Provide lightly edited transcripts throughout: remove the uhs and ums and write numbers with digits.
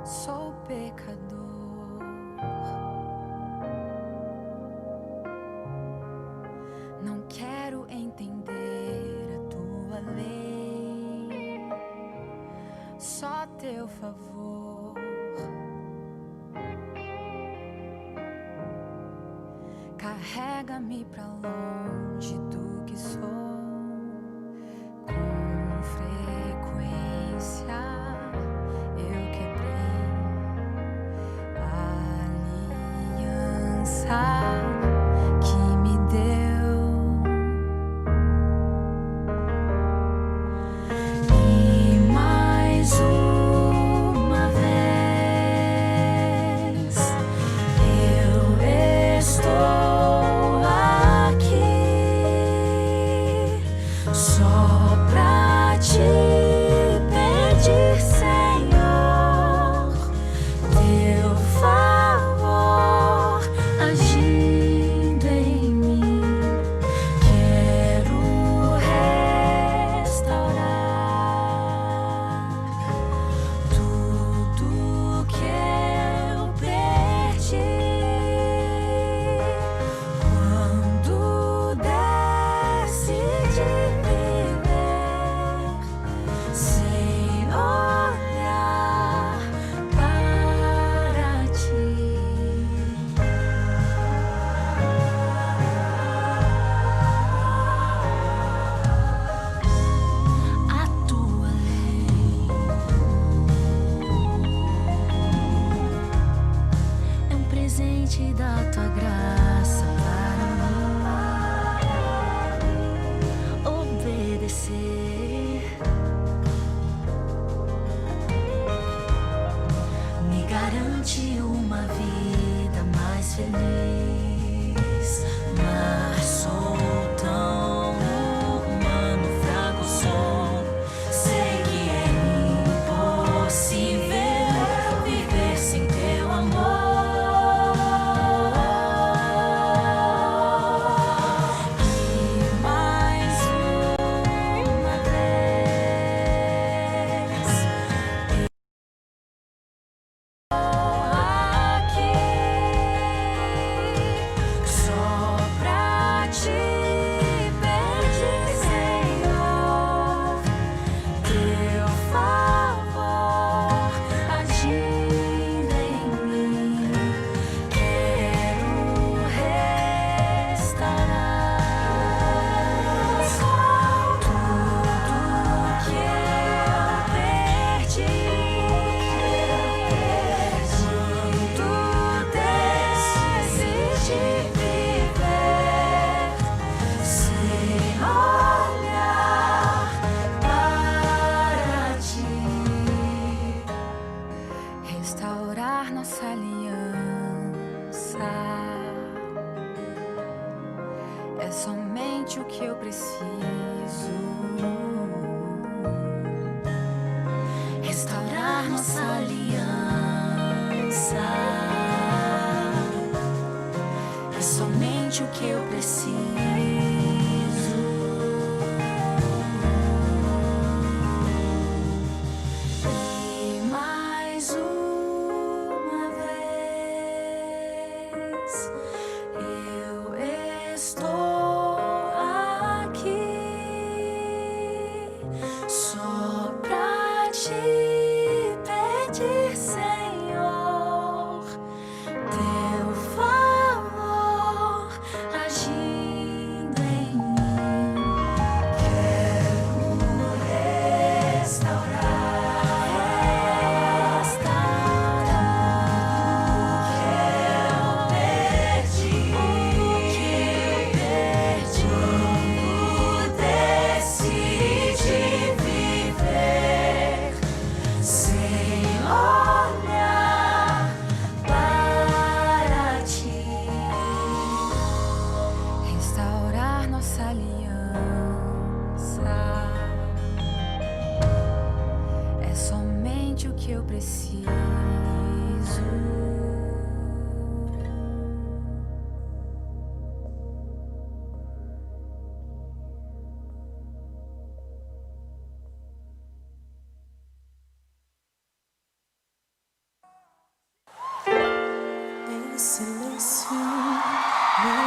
sou pecador. Não quero entender a tua lei, só teu favor. Carrega-me pra longe do que sou. Com frequência eu quebrei a aliança que me deu, e mais uma vez eu estou aqui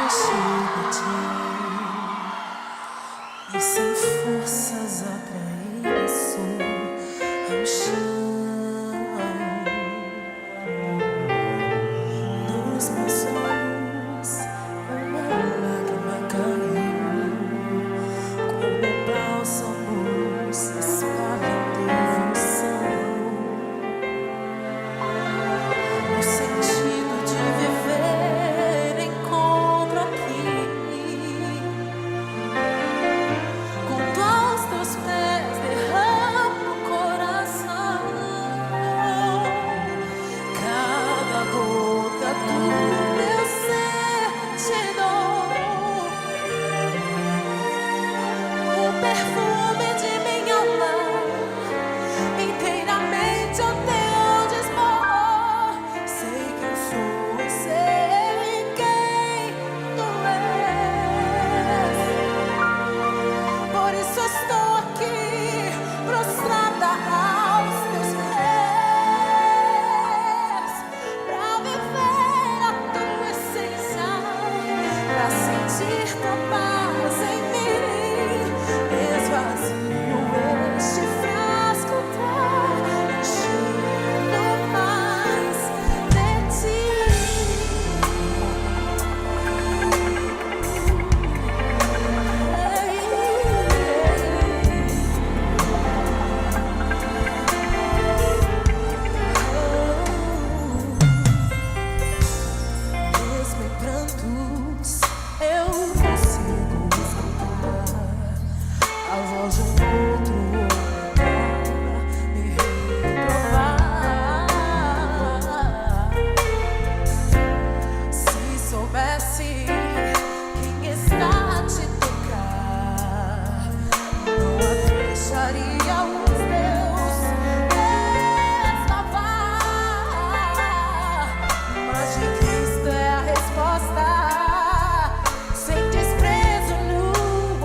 chego a ti e sem forças atraída sou ao chão. Nos meus olhos uma lágrima caiu, como bálsamo se espalha a devoção. O sentido de viver encontro aqui, junto aos teus pés derramo o coração. Cada gota do meu ser te dou, o perfume de minha alma inteiramente ao teu dispor. Sei quem sou e sei quem tu és. Por isso estou aqui, prostrada aos teus pés, pra viver a tua essência, pra sentir tua paz em mim. Esvazio este frasco pra encher mais de Mesmo em prantos, eu consigo escutar a voz de um outro olhar me reprovar. Se soubesse quem está a te tocar, não a deixaria os teus pés lavar. Mas de Cristo é a resposta, sem desprezo no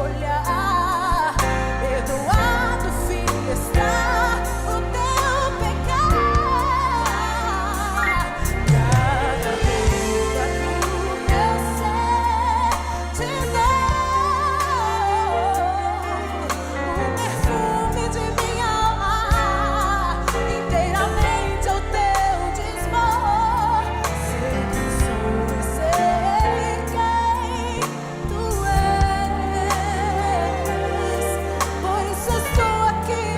olhar. Perdoado, filho, está o teu pecar. Cada gota do meu ser te dou, o perfume de minha alma inteiramente ao teu dispor. Sei quem sou e sei quem tu és. Por isso estou aqui,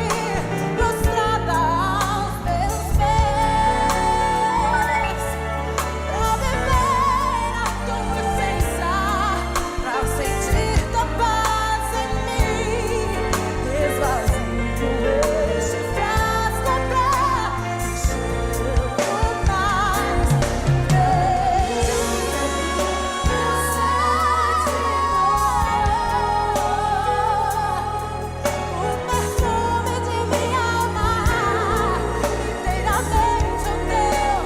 prostrada aos teus pés, pra viver a tua essência, pra sentir tua paz em mim. Esvazio este frasco pra encher mais de ti. O perfume de minha alma inteiramente o teu.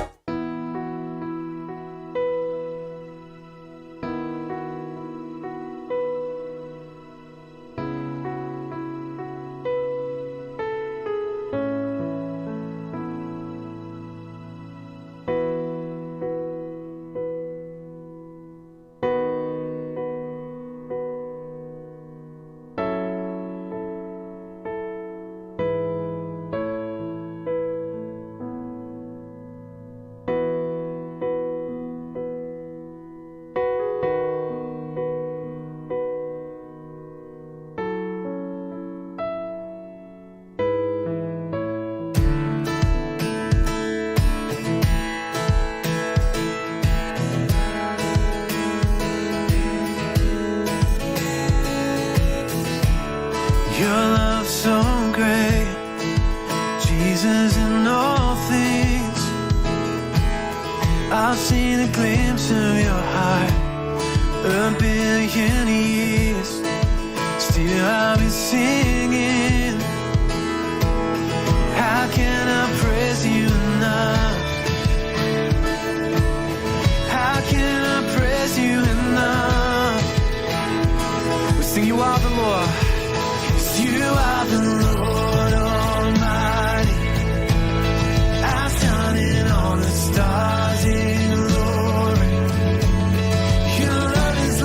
Your love so great, Jesus in all things. I've seen a glimpse of your heart, a billion years. Still I'll be singing. How can I praise you enough? How can I praise you enough? We sing you are the Lord. You are the Lord Almighty. I've done it all the stars in glory. Your love is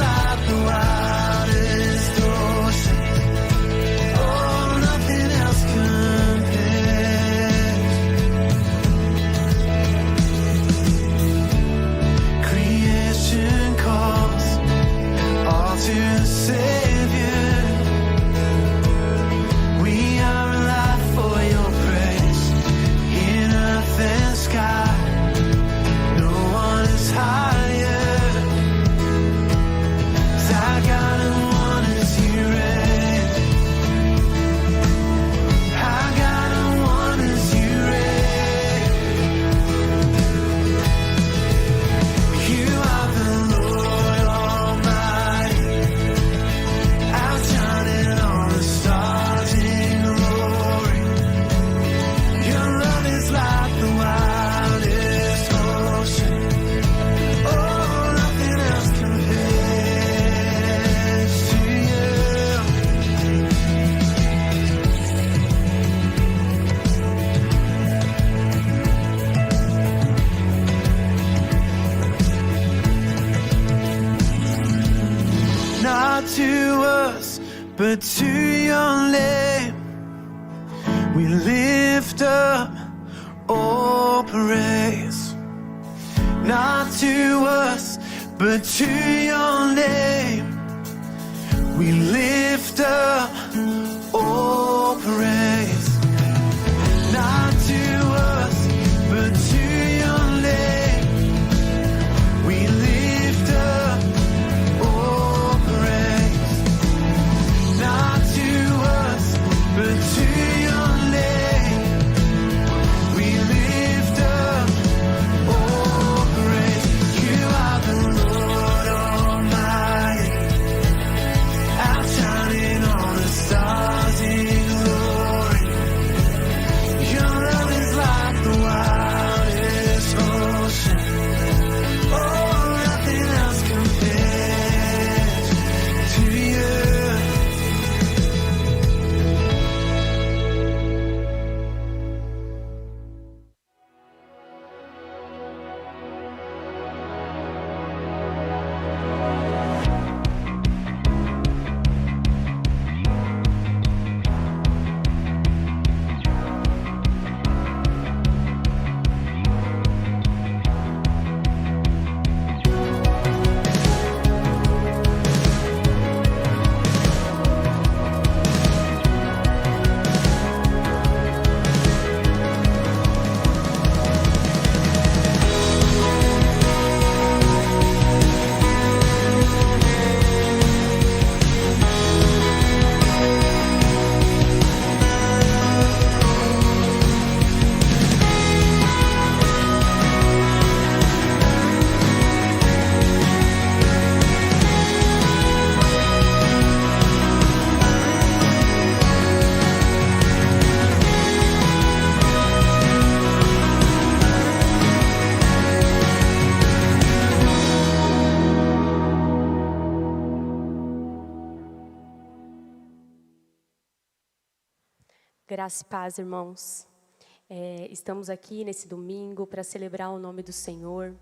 but to your name we lift up all praise. Not to us, but to your name we lift up all praise. Not to us, but to your name we lift up all praise. Not to us, but to your name we lift up all praise. You are the Lord Almighty, outshining all the stars in glory. Your love is like the wildest ocean. Oh, nothing else compares to you. Graça e paz, irmãos. Estamos aqui nesse domingo para celebrar o nome do Senhor.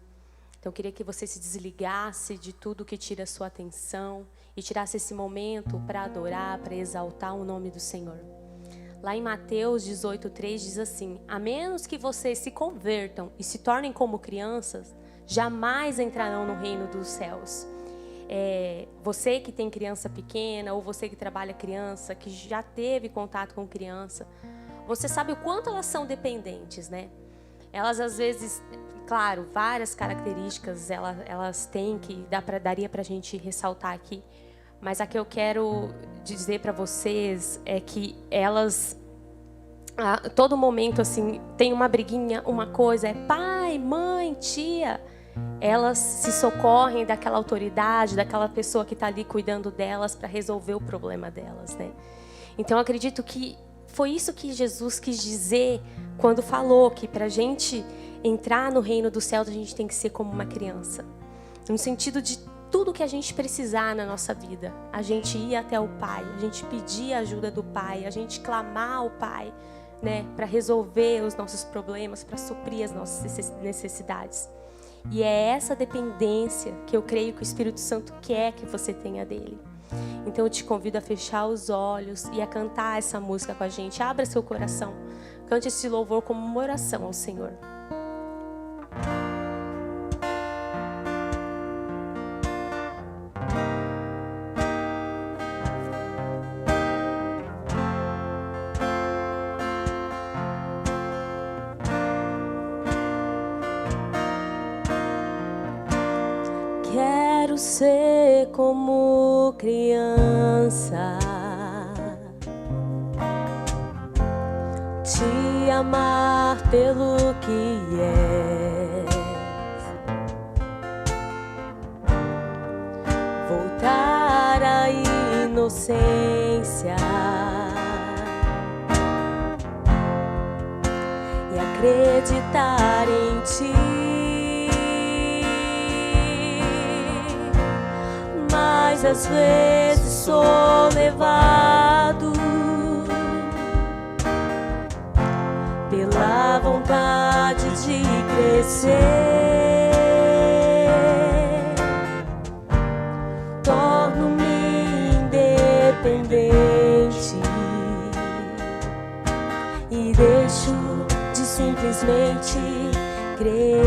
Então, eu queria que você se desligasse de tudo que tira a sua atenção e tirasse esse momento para adorar, para exaltar o nome do Senhor. Lá em Mateus 18:3 diz assim: a menos que vocês se convertam e se tornem como crianças, jamais entrarão no reino dos céus. Você que tem criança pequena, ou você que trabalha criança, que já teve contato com criança, você sabe o quanto elas são dependentes, né? Elas às vezes, claro, várias características elas têm que daria pra gente ressaltar aqui, mas a que eu quero dizer para vocês é que elas, a todo momento assim, tem uma briguinha, uma coisa, é pai, mãe, tia. Elas se socorrem daquela autoridade, daquela pessoa que está ali cuidando delas para resolver o problema delas, né? Então, eu acredito que foi isso que Jesus quis dizer quando falou que para a gente entrar no reino dos céus, a gente tem que ser como uma criança. No sentido de tudo que a gente precisar na nossa vida, a gente ir até o Pai, a gente pedir a ajuda do Pai, a gente clamar ao Pai, né, para resolver os nossos problemas, para suprir as nossas necessidades. E é essa dependência que eu creio que o Espírito Santo quer que você tenha dele. Então eu te convido a fechar os olhos e a cantar essa música com a gente. Abra seu coração, cante esse louvor como uma oração ao Senhor. Quero ser como criança, te amar pelo que és, voltar à inocência e acreditar em ti. Mas às vezes sou levado pela vontade de crescer. Torno-me independente simplesmente crer.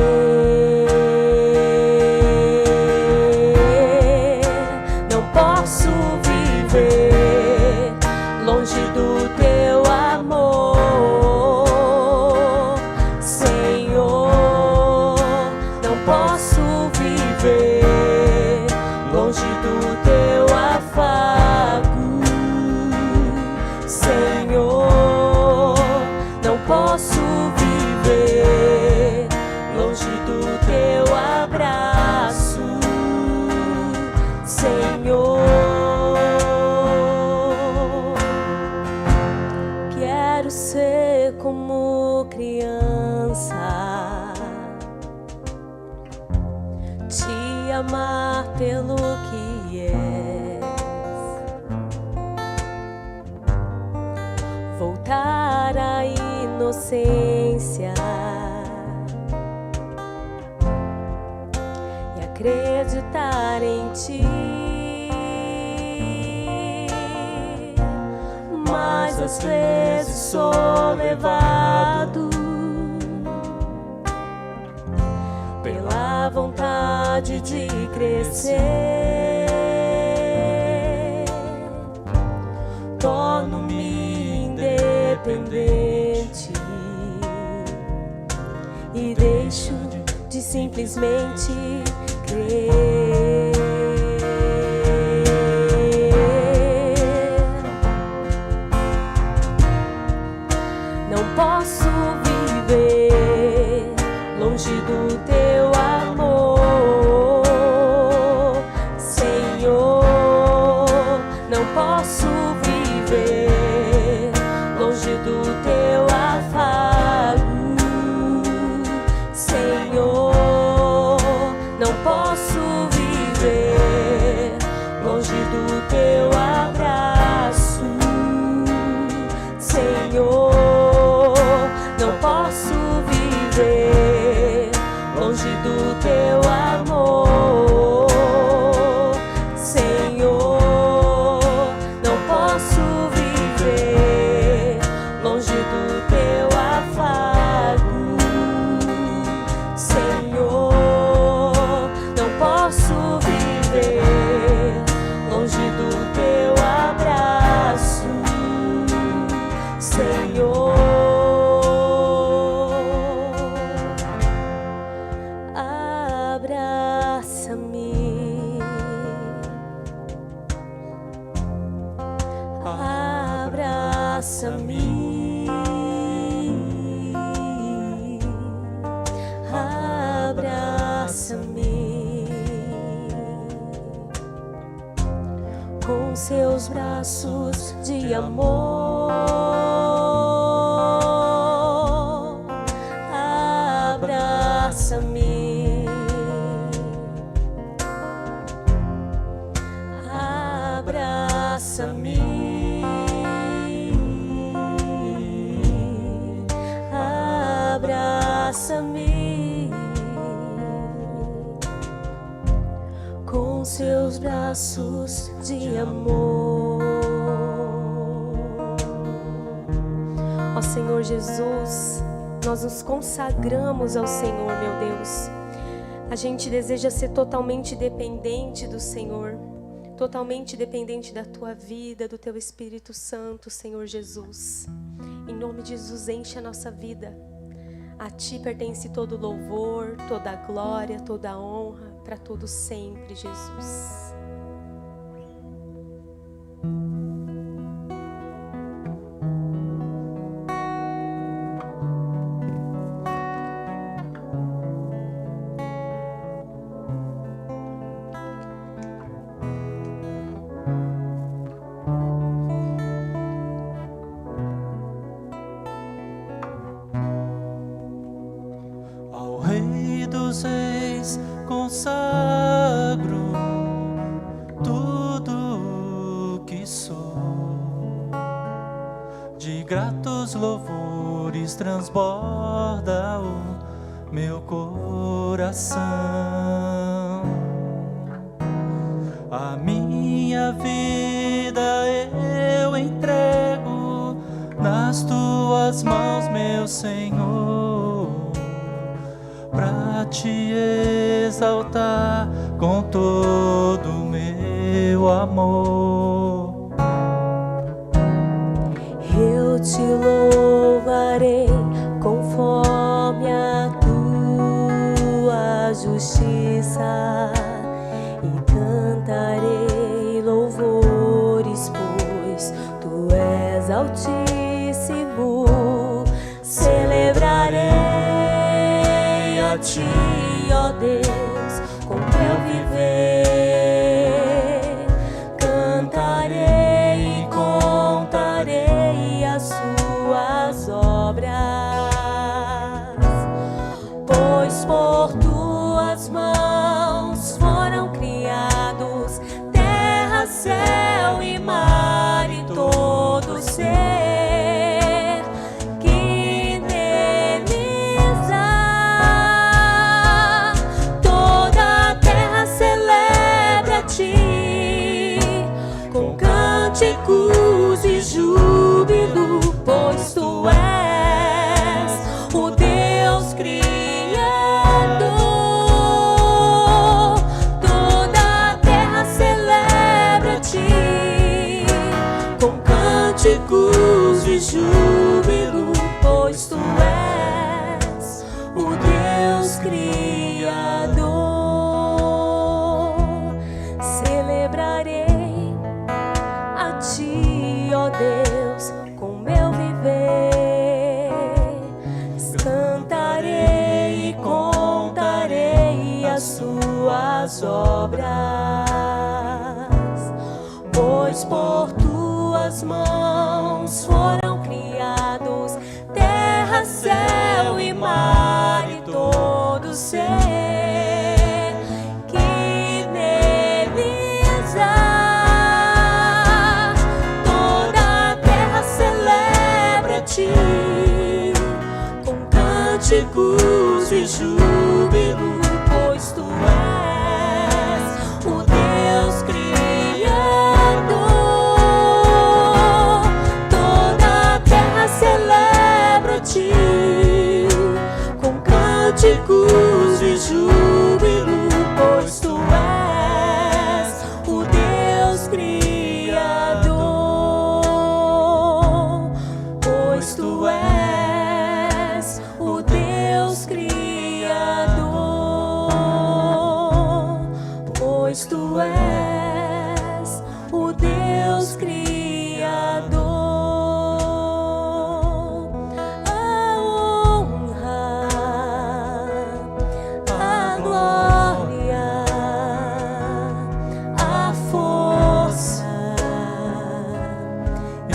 Não posso viver longe do teu amor, Senhor. Não posso viver longe do teu afago, Senhor. Não posso viver longe do teu abraço, Senhor. Quero ser como criança, te amar pelo que és, voltar à inocência e acreditar em ti. Mas às vezes sou levado pela vontade de crescer. Torno-me independente e deixo de simplesmente crer. Não posso viver longe do teu amor, Senhor. Não posso viver longe do teu afago, Senhor. Não posso viver longe do teu abraço, Senhor. Não posso viver longe do teu amor, Senhor. Não posso viver longe do teu afago, Senhor. Não posso viver longe do teu abraço, Senhor. Abraça-me, abraça-me, abraça-me com seus braços de amor. Abraça-me, abraça-me, abraça-me com seus braços de amor. Ó Senhor Jesus, nós nos consagramos ao Senhor, meu Deus. A gente deseja ser totalmente dependente do Senhor, totalmente dependente da Tua vida, do Teu Espírito Santo, Senhor Jesus. Em nome de Jesus, enche a nossa vida. A Ti pertence todo louvor, toda a glória, toda a honra, para todo sempre, Jesus. Ao Rei dos Reis consagro tudo o que sou, de gratos louvores transborda o meu coração. A minha vida eu entrego na nas tuas mãos, meu Senhor, pra te exaltar com todo o meu amor. Eu te louvarei conforme a tua justiça e cantarei louvores, pois tu és altíssimo. Celebrarei a ti, ó Deus, com meu viver. Cantarei e contarei as suas obras, pois por tuas mãos foram criados terra, céu e mar e todo ser que neles há. Toda a terra celebra a ti com cânticos e júbilo, pois tu és o Deus Criador. Toda a terra celebra a ti com cânticos e júbilo, pois tu és o Deus Criador. Celebrarei a ti, ó Deus, com meu viver. Cantarei e contarei as suas obras, pois por tuas mãos foram criados terra, céu e mar e todo ser que neles há. Toda a terra celebra a ti com cânticos e júbilo, pois tu és o Deus Criador. Toda a terra celebra a ti com cânticos e júbilo, pois tu és o Deus Criador. Pois tu és o Deus Criador. Pois tu és o Deus Criador. A honra, a glória, a força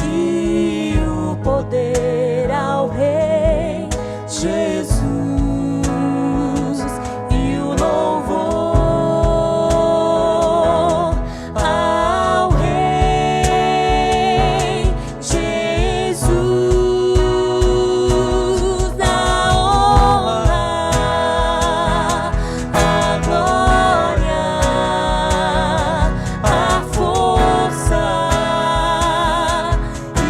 e o poder ao Rei Jesus, e o louvor ao Rei Jesus. A honra, a glória, a força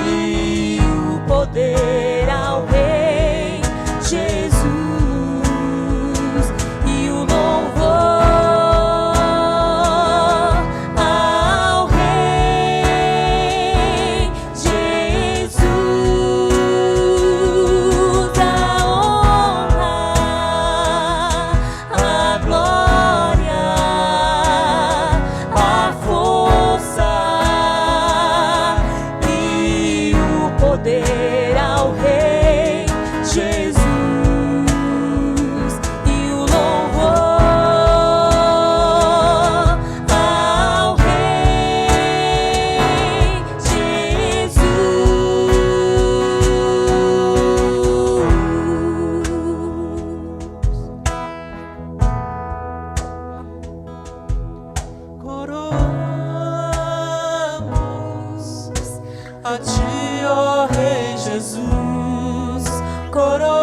e o poder ao Rei Jesus, e o louvor ao Rei Jesus. A honra, a glória, a força e o poder ao Rei Jesus, e o louvor ao Rei Jesus. Coroamos a ti, ó Rei Jesus. Coroamos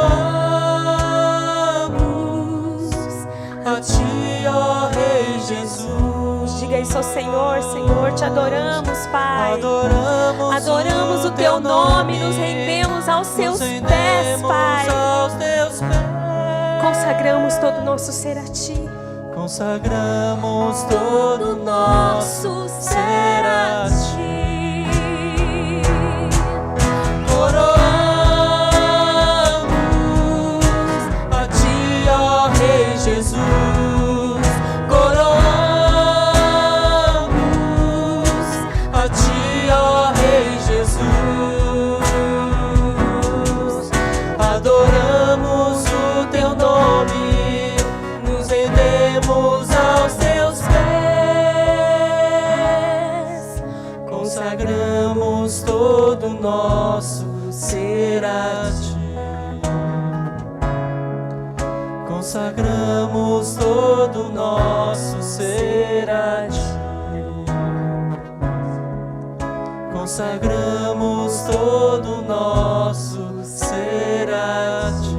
a ti, ó Rei Jesus. Diga isso ao Senhor. Senhor, te adoramos, Pai. Adoramos Adoramos o teu nome, nos rendemos aos seus nos pés, rendemos Pai. aos teus pés. Consagramos todo o nosso ser a Ti. Consagramos todo o nosso ser a Ti. Coroamos a Ti, ó Rei Jesus. Coroamos a Ti, ó Rei Jesus. Adoramos o Teu nome, nos rendemos aos Teus pés. Consagramos todo o nosso ser a Ti. Consagramos todo o nosso ser a Ti. Consagramos todo o nosso ser a Ti.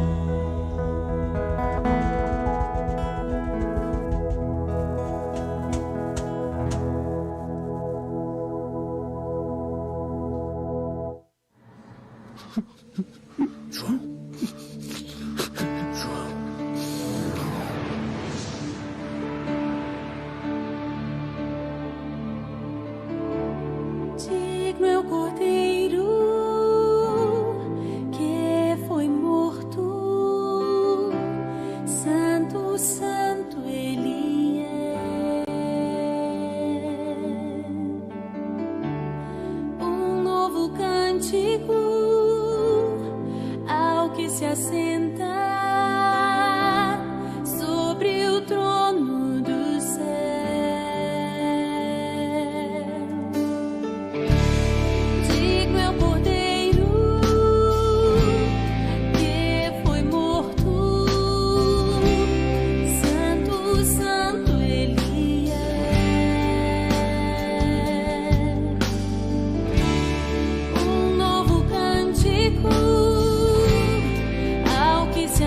Digno é o Cordeiro que foi morto, Santo, Santo Ele é. Um novo cântico ao que se assenta sobre o trono do céu. Digno é o Cordeiro que foi morto, Santo, Santo Ele é. Um novo cântico ao que se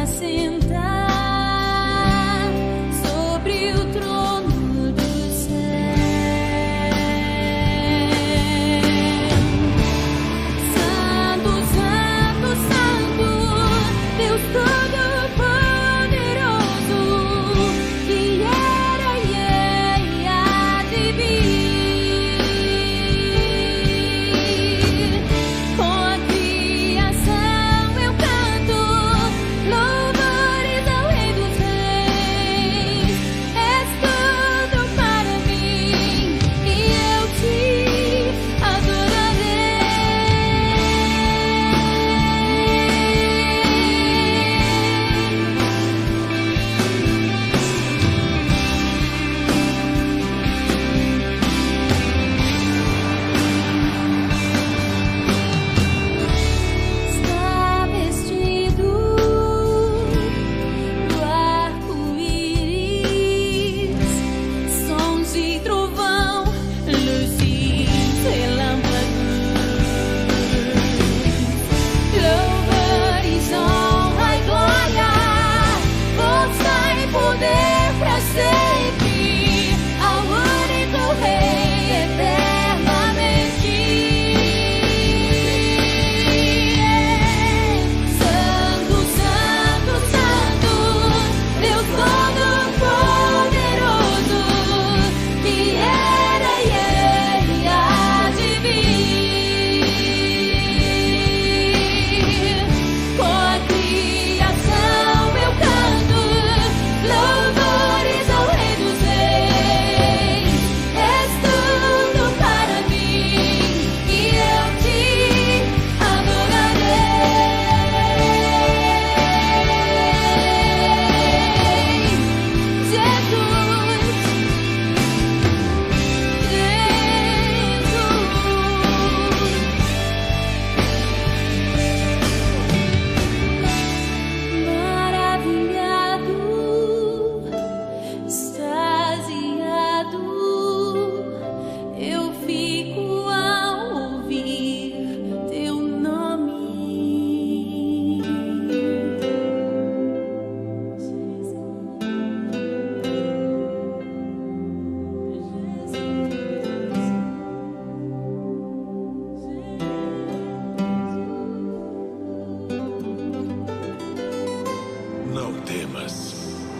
Não temas.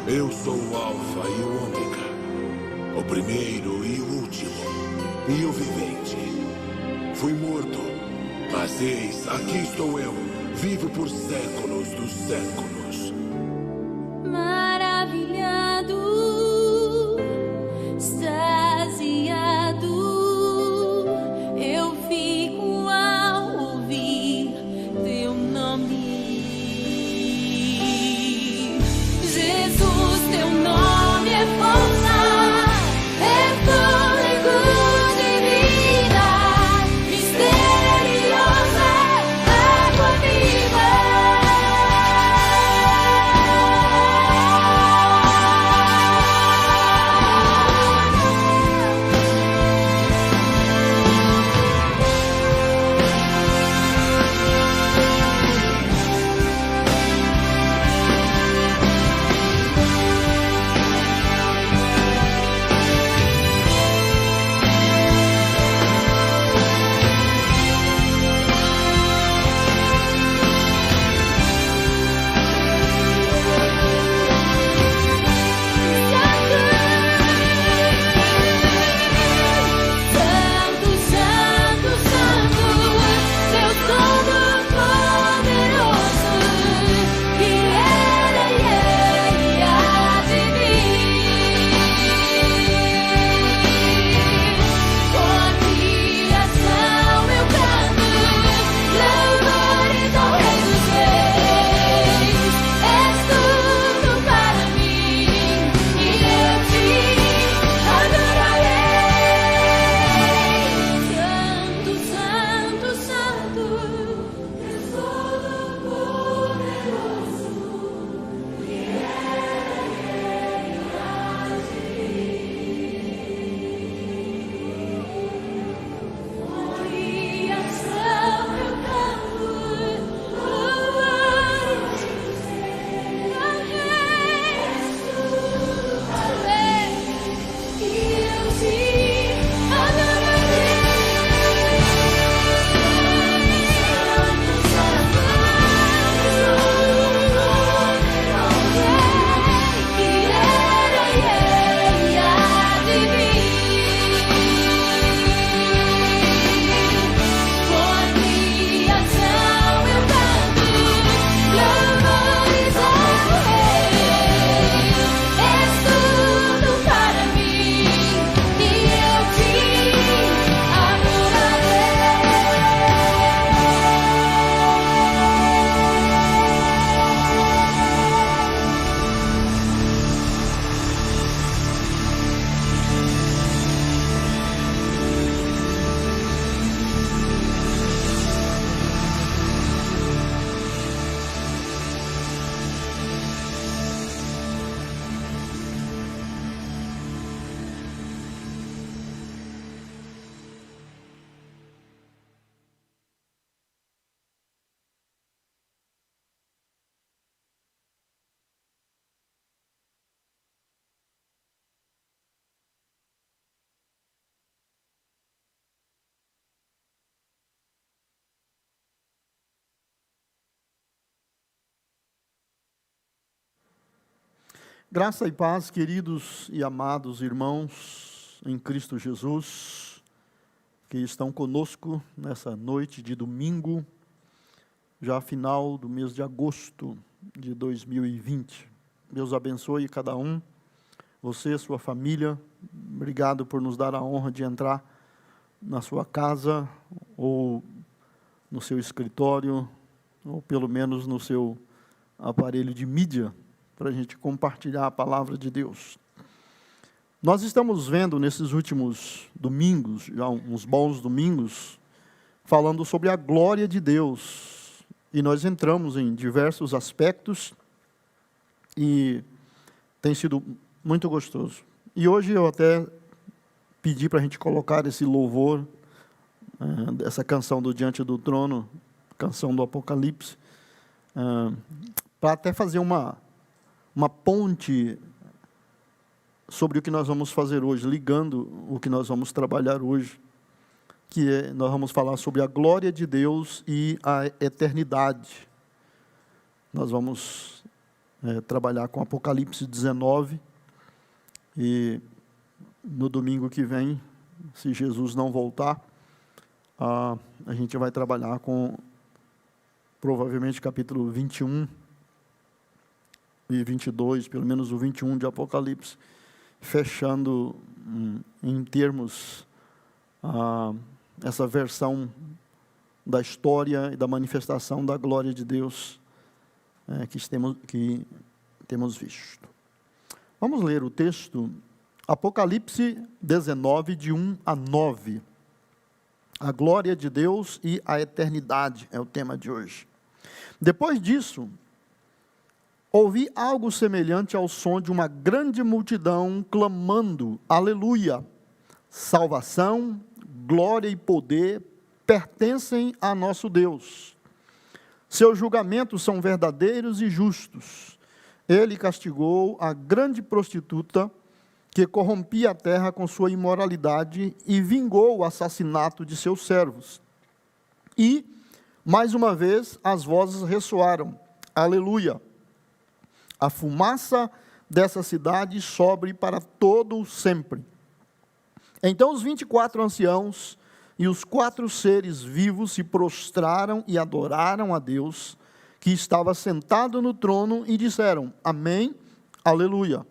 Eu sou o Alfa e o Ômega, o primeiro e o último, e o vivente. Fui morto, mas eis, aqui estou eu, vivo por séculos dos séculos. Maravilhado, extasiado, eu fico ao ouvir teu nome. Jesus, teu nome é força, é fôlego de vida, misteriosa, água viva. Santo, Santo, Santo, Deus Todo-Poderoso, que era e há de vir. Com a criação eu canto louvores ao Rei dos Reis. És tudo para mim e eu te adorarei. Santo, Santo, Santo, Deus Todo-Poderoso, que era e há de vir. Com a criação eu canto louvores ao Rei. E eu te adorarei. Que era e há de vir. Com a criação eu canto louvores ao Rei. És tudo para mim e eu te Graça e paz, queridos e amados irmãos em Cristo Jesus, que estão conosco nessa noite de domingo, já final do mês de agosto de 2020. Deus abençoe cada um, você, sua família. Obrigado por nos dar a honra de entrar na sua casa, ou no seu escritório, ou pelo menos no seu aparelho de mídia, para a gente compartilhar a palavra de Deus. Nós estamos vendo nesses últimos domingos, já uns bons domingos, falando sobre a glória de Deus. E nós entramos em diversos aspectos e tem sido muito gostoso. E hoje eu até pedi para a gente colocar esse louvor, essa canção do Diante do Trono, canção do Apocalipse, para até fazer uma ponte sobre o que nós vamos fazer hoje, ligando o que nós vamos trabalhar hoje, nós vamos falar sobre a glória de Deus e a eternidade. Nós vamos trabalhar com Apocalipse 19, e no domingo que vem, se Jesus não voltar, a gente vai trabalhar com, provavelmente, capítulo 21 e 22, pelo menos o 21 de Apocalipse, fechando em termos essa versão da história e da manifestação da glória de Deus que temos visto. Vamos ler o texto, Apocalipse 19, de 1 a 9. A glória de Deus e a eternidade é o tema de hoje. Depois disso, ouvi algo semelhante ao som de uma grande multidão clamando: Aleluia! Salvação, glória e poder pertencem a nosso Deus. Seus julgamentos são verdadeiros e justos. Ele castigou a grande prostituta que corrompia a terra com sua imoralidade e vingou o assassinato de seus servos. E, mais uma vez, as vozes ressoaram: Aleluia! A fumaça dessa cidade sobe para todo o sempre. Então os 24 anciãos e os 4 seres vivos se prostraram e adoraram a Deus, que estava sentado no trono, e disseram: Amém, Aleluia.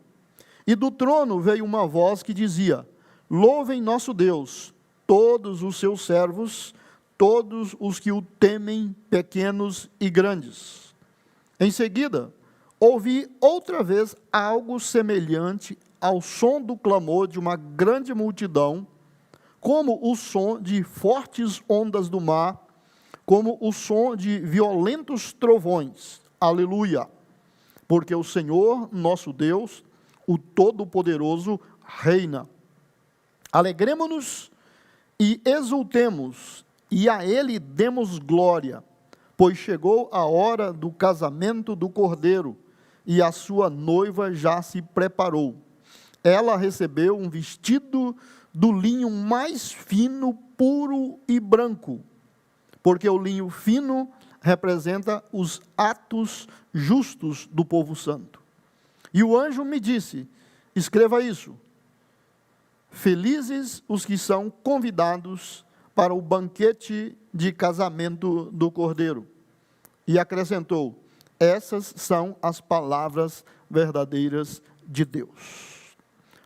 E do trono veio uma voz que dizia: Louvem nosso Deus, todos os seus servos, todos os que o temem, pequenos e grandes. Em seguida, ouvi outra vez algo semelhante ao som do clamor de uma grande multidão, como o som de fortes ondas do mar, como o som de violentos trovões. Aleluia! Porque o Senhor, nosso Deus, o Todo-Poderoso, reina. Alegremo-nos e exultemos, e a Ele demos glória, pois chegou a hora do casamento do Cordeiro, e a sua noiva já se preparou. Ela recebeu um vestido do linho mais fino, puro e branco, porque o linho fino representa os atos justos do povo santo. E o anjo me disse: escreva isso: felizes os que são convidados para o banquete de casamento do Cordeiro. E acrescentou: essas são as palavras verdadeiras de Deus.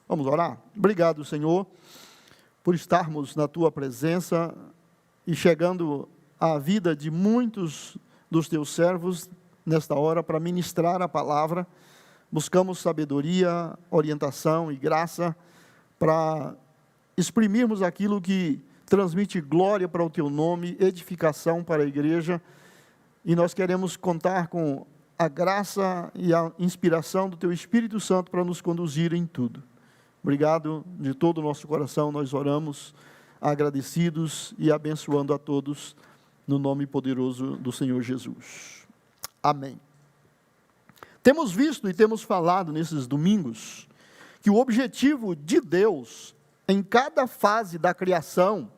Vamos orar? Obrigado, Senhor, por estarmos na Tua presença e chegando à vida de muitos dos Teus servos nesta hora para ministrar a palavra. Buscamos sabedoria, orientação e graça para exprimirmos aquilo que transmite glória para o Teu nome, edificação para a igreja. E nós queremos contar com a graça e a inspiração do Teu Espírito Santo para nos conduzir em tudo. Obrigado de todo o nosso coração, nós oramos agradecidos e abençoando a todos no nome poderoso do Senhor Jesus. Amém. Temos visto e temos falado nesses domingos que o objetivo de Deus em cada fase da criação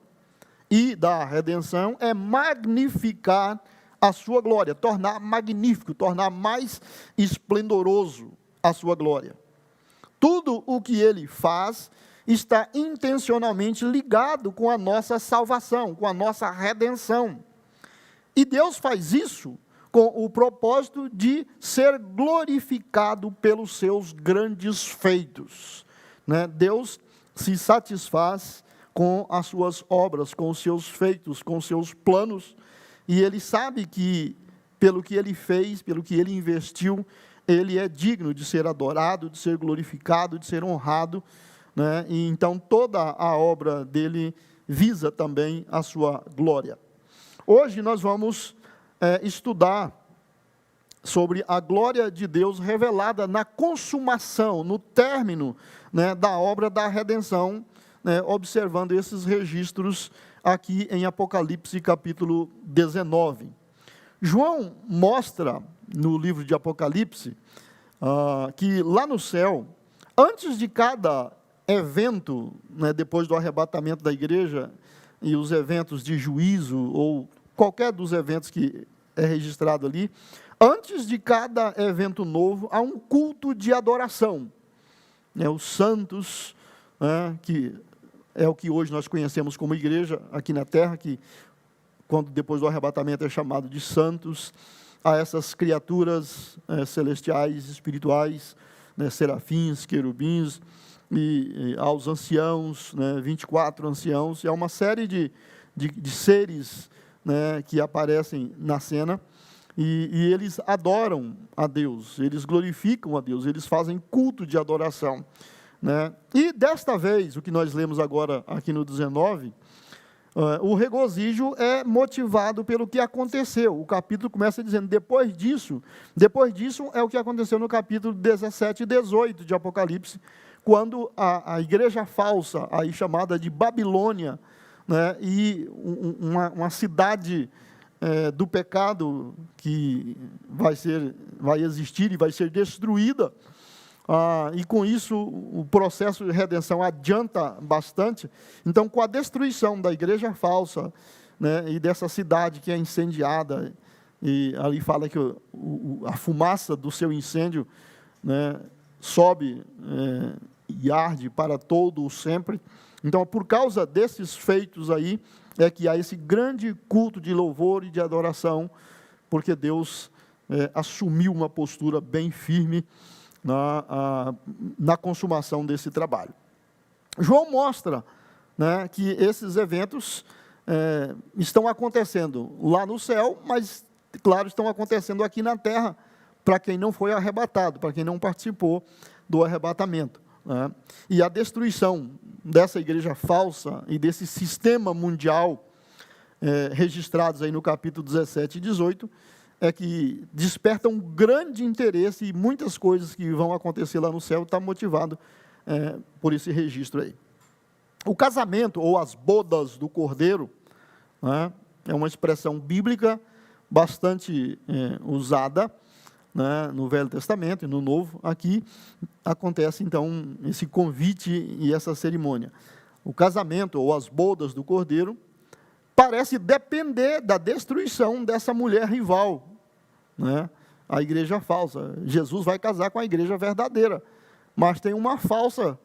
e da redenção é magnificar a sua glória, tornar magnífico, tornar mais esplendoroso a sua glória. Tudo o que Ele faz está intencionalmente ligado com a nossa salvação, com a nossa redenção. E Deus faz isso com o propósito de ser glorificado pelos seus grandes feitos. Deus se satisfaz com as suas obras, com os seus feitos, com os seus planos, e Ele sabe que, pelo que Ele fez, pelo que Ele investiu, Ele é digno de ser adorado, de ser glorificado, de ser honrado, E então toda a obra dele visa também a sua glória. Hoje nós vamos estudar sobre a glória de Deus revelada na consumação, no término da obra da redenção, observando esses registros aqui em Apocalipse capítulo 19. João mostra no livro de Apocalipse que lá no céu, antes de cada evento, depois do arrebatamento da igreja e os eventos de juízo, ou qualquer dos eventos que é registrado ali. Antes de cada evento novo, há um culto de adoração. Os santos, que é o que hoje nós conhecemos como igreja aqui na terra, que quando depois do arrebatamento é chamado de santos, a essas criaturas celestiais, espirituais, serafins, querubins, e aos anciãos, 24 anciãos, e há uma série de seres que aparecem na cena, e eles adoram a Deus, eles glorificam a Deus, eles fazem culto de adoração. E desta vez, o que nós lemos agora aqui no 19, o regozijo é motivado pelo que aconteceu. O capítulo começa dizendo, depois disso é o que aconteceu no capítulo 17 e 18 de Apocalipse, quando a igreja falsa, aí chamada de Babilônia, e uma cidade do pecado que vai existir e vai ser destruída, e com isso o processo de redenção adianta bastante. Então, com a destruição da igreja falsa, e dessa cidade que é incendiada, e ali fala que a fumaça do seu incêndio sobe e arde para todo o sempre. Então, por causa desses feitos aí, é que há esse grande culto de louvor e de adoração, porque Deus assumiu uma postura bem firme na consumação desse trabalho. João mostra que esses eventos estão acontecendo lá no céu, mas, claro, estão acontecendo aqui na terra, para quem não foi arrebatado, para quem não participou do arrebatamento. E a destruição dessa igreja falsa e desse sistema mundial, registrados aí no capítulo 17 e 18, é que desperta um grande interesse, e muitas coisas que vão acontecer lá no céu está motivado por esse registro aí. O casamento, ou as bodas do Cordeiro, é uma expressão bíblica bastante usada, no Velho Testamento e no Novo. Aqui acontece, então, esse convite e essa cerimônia. O casamento, ou as bodas do Cordeiro, parece depender da destruição dessa mulher rival, a igreja falsa. Jesus vai casar com a igreja verdadeira, mas tem uma falsa,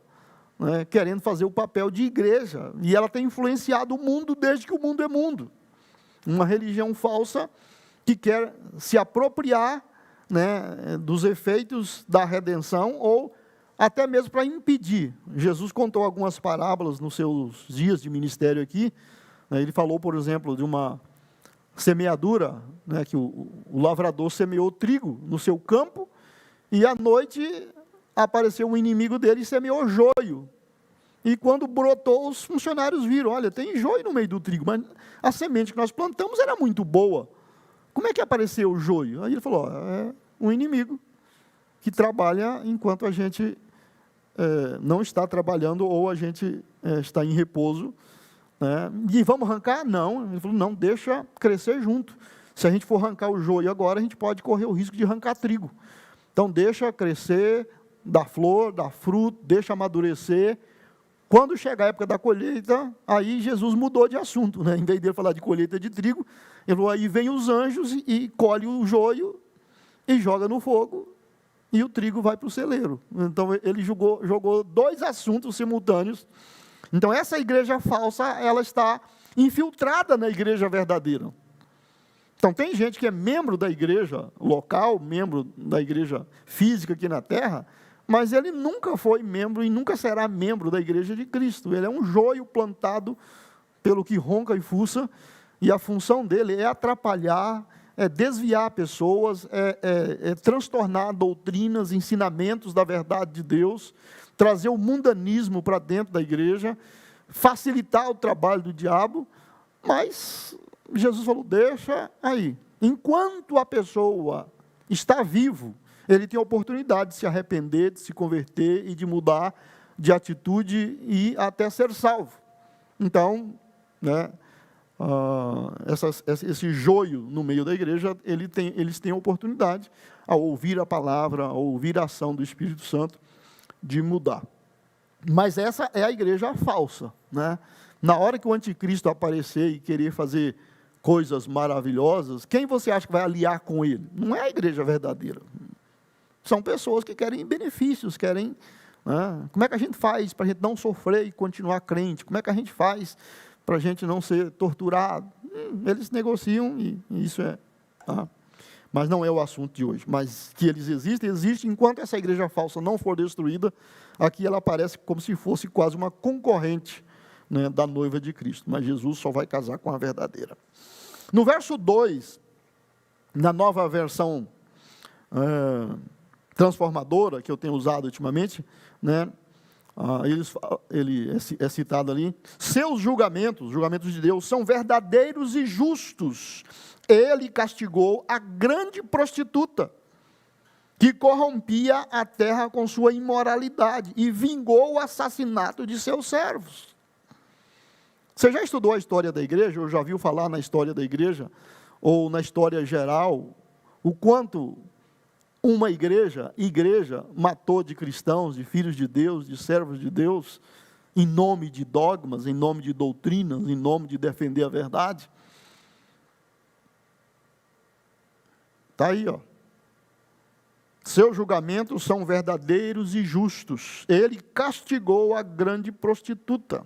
querendo fazer o papel de igreja, e ela tem influenciado o mundo desde que o mundo é mundo. Uma religião falsa que quer se apropriar dos efeitos da redenção, ou até mesmo para impedir. Jesus contou algumas parábolas nos seus dias de ministério aqui. Ele falou, por exemplo, de uma semeadura, que o lavrador semeou trigo no seu campo, e à noite apareceu um inimigo dele e semeou joio. E quando brotou, os funcionários viram, olha, tem joio no meio do trigo, mas a semente que nós plantamos era muito boa. Como é que apareceu o joio? Aí ele falou, é um inimigo que trabalha enquanto a gente não está trabalhando, ou a gente está em repouso. E vamos arrancar? Não. Ele falou, não, deixa crescer junto. Se a gente for arrancar o joio agora, a gente pode correr o risco de arrancar trigo. Então, deixa crescer, dar flor, dar fruto, deixa amadurecer. Quando chegar a época da colheita, aí Jesus mudou de assunto. Em vez dele falar de colheita de trigo, ele falou, aí vem os anjos e colhe o joio e joga no fogo, e o trigo vai para o celeiro. Então, ele jogou dois assuntos simultâneos. Então, essa igreja falsa, ela está infiltrada na igreja verdadeira. Então, tem gente que é membro da igreja local, membro da igreja física aqui na terra, mas ele nunca foi membro e nunca será membro da igreja de Cristo. Ele é um joio plantado pelo que ronca e fuça, e a função dele é atrapalhar, é desviar pessoas, é transtornar doutrinas, ensinamentos da verdade de Deus, trazer o mundanismo para dentro da igreja, facilitar o trabalho do diabo. Mas Jesus falou, deixa aí. Enquanto a pessoa está vivo, ele tem a oportunidade de se arrepender, de se converter e de mudar de atitude e até ser salvo. Então, esse joio no meio da igreja, eles têm a oportunidade, ao ouvir a palavra, ao ouvir a ação do Espírito Santo, de mudar. Mas essa é a igreja falsa. Na hora que o anticristo aparecer e querer fazer coisas maravilhosas, quem você acha que vai aliar com ele? Não é a igreja verdadeira. São pessoas que querem benefícios, querem... né? Como é que a gente faz para a gente não sofrer e continuar crente? Como é que a gente faz para a gente não ser torturado? Eles negociam e isso é... Tá? Mas não é o assunto de hoje. Mas que eles existem. Enquanto essa igreja falsa não for destruída, aqui ela aparece como se fosse quase uma concorrente, né, da noiva de Cristo. Mas Jesus só vai casar com a verdadeira. No verso 2, na nova versão transformadora, que eu tenho usado ultimamente, né, ele é citado ali: seus julgamentos, os julgamentos de Deus, são verdadeiros e justos. Ele castigou a grande prostituta, que corrompia a terra com sua imoralidade, e vingou o assassinato de seus servos. Você já estudou a história da igreja, ou já ouviu falar na história da igreja, ou na história geral, o quanto uma igreja matou de cristãos, de filhos de Deus, de servos de Deus, em nome de dogmas, em nome de doutrinas, em nome de defender a verdade? Está aí, ó. Seus julgamentos são verdadeiros e justos. Ele castigou a grande prostituta.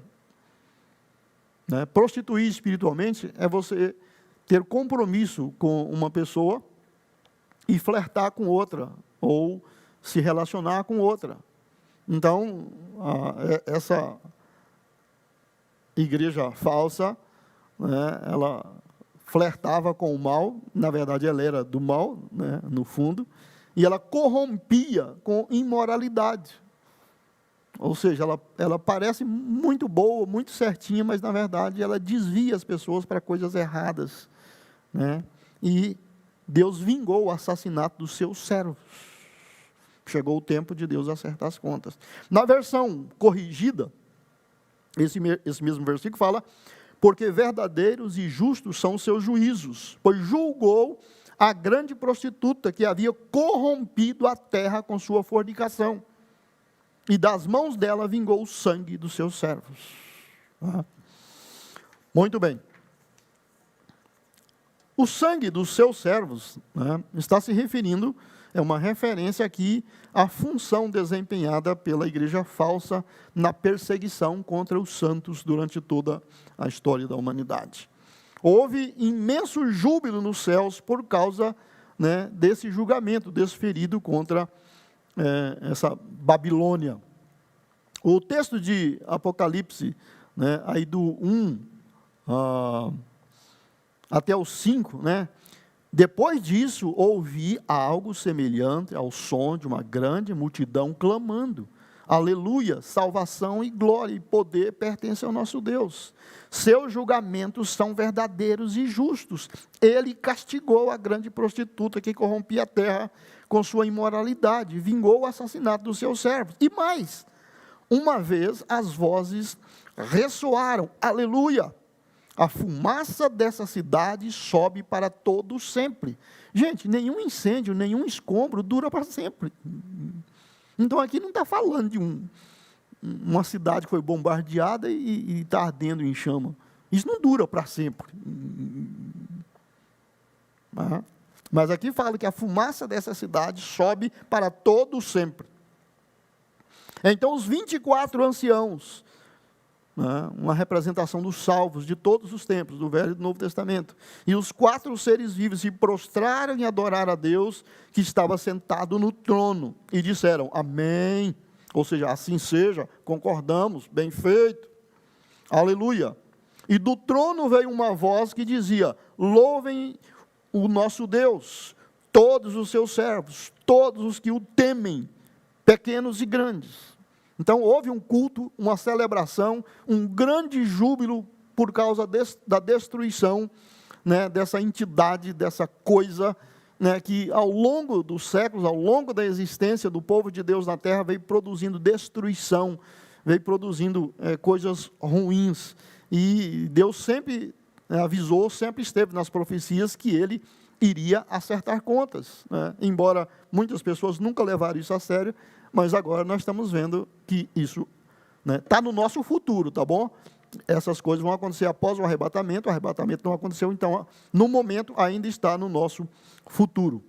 Né? Prostituir espiritualmente é você ter compromisso com uma pessoa e flertar com outra, ou se relacionar com outra. Então, essa igreja falsa, né, ela flertava com o mal, na verdade ela era do mal, né, no fundo, e ela corrompia com imoralidade. Ou seja, ela parece muito boa, muito certinha, mas na verdade ela desvia as pessoas para coisas erradas, né? E Deus vingou o assassinato dos seus servos. Chegou o tempo de Deus acertar as contas. Na versão corrigida, esse mesmo versículo fala: porque verdadeiros e justos são os seus juízos, pois julgou a grande prostituta que havia corrompido a terra com sua fornicação, e das mãos dela vingou o sangue dos seus servos. Muito bem. O sangue dos seus servos, né, está se referindo, é uma referência aqui à função desempenhada pela igreja falsa na perseguição contra os santos durante toda a história da humanidade. Houve imenso júbilo nos céus por causa, né, desse julgamento desferido contra essa Babilônia. O texto de Apocalipse, né, aí do 1 até o 5, né? Depois disso, ouvi algo semelhante ao som de uma grande multidão clamando: aleluia, salvação e glória e poder pertencem ao nosso Deus. Seus julgamentos são verdadeiros e justos. Ele castigou a grande prostituta que corrompia a terra com sua imoralidade, vingou o assassinato dos seus servos. E mais, uma vez as vozes ressoaram: aleluia, a fumaça dessa cidade sobe para todo sempre. Gente, nenhum incêndio, nenhum escombro dura para sempre. Então aqui não está falando de uma cidade que foi bombardeada e está ardendo em chama. Isso não dura para sempre. Mas aqui fala que a fumaça dessa cidade sobe para todo sempre. Então os 24 anciãos, uma representação dos salvos de todos os tempos, do Velho e do Novo Testamento, e os 4 seres vivos se prostraram e adoraram a Deus que estava sentado no trono, e disseram amém, ou seja, assim seja, concordamos, bem feito, aleluia. E do trono veio uma voz que dizia: louvem o nosso Deus, todos os seus servos, todos os que o temem, pequenos e grandes. Então houve um culto, uma celebração, um grande júbilo por causa da destruição, né, dessa entidade, dessa coisa, né, que ao longo dos séculos, ao longo da existência do povo de Deus na terra, veio produzindo destruição, veio produzindo coisas ruins. E Deus sempre avisou, sempre esteve nas profecias que Ele iria acertar contas, né? Embora muitas pessoas nunca levaram isso a sério, mas agora nós estamos vendo que isso está no nosso futuro, tá bom? essas coisas vão acontecer após o arrebatamento não aconteceu, então, no momento, ainda está no nosso futuro.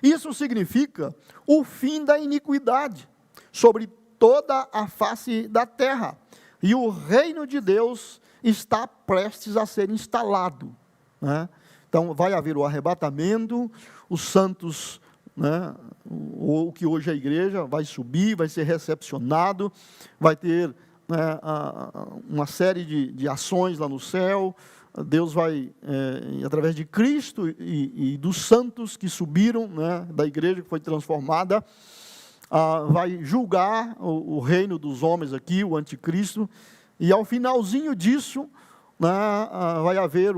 Isso significa o fim da iniquidade sobre toda a face da terra, e o reino de Deus está prestes a ser instalado, né? Então, vai haver o arrebatamento, os santos, né, o que hoje é a igreja, vai subir, vai ser recepcionado, vai ter, né, uma série de ações lá no céu. Deus vai, através de Cristo e dos santos que subiram, né, da igreja que foi transformada, vai julgar o reino dos homens aqui, o anticristo, e ao finalzinho disso, né, vai haver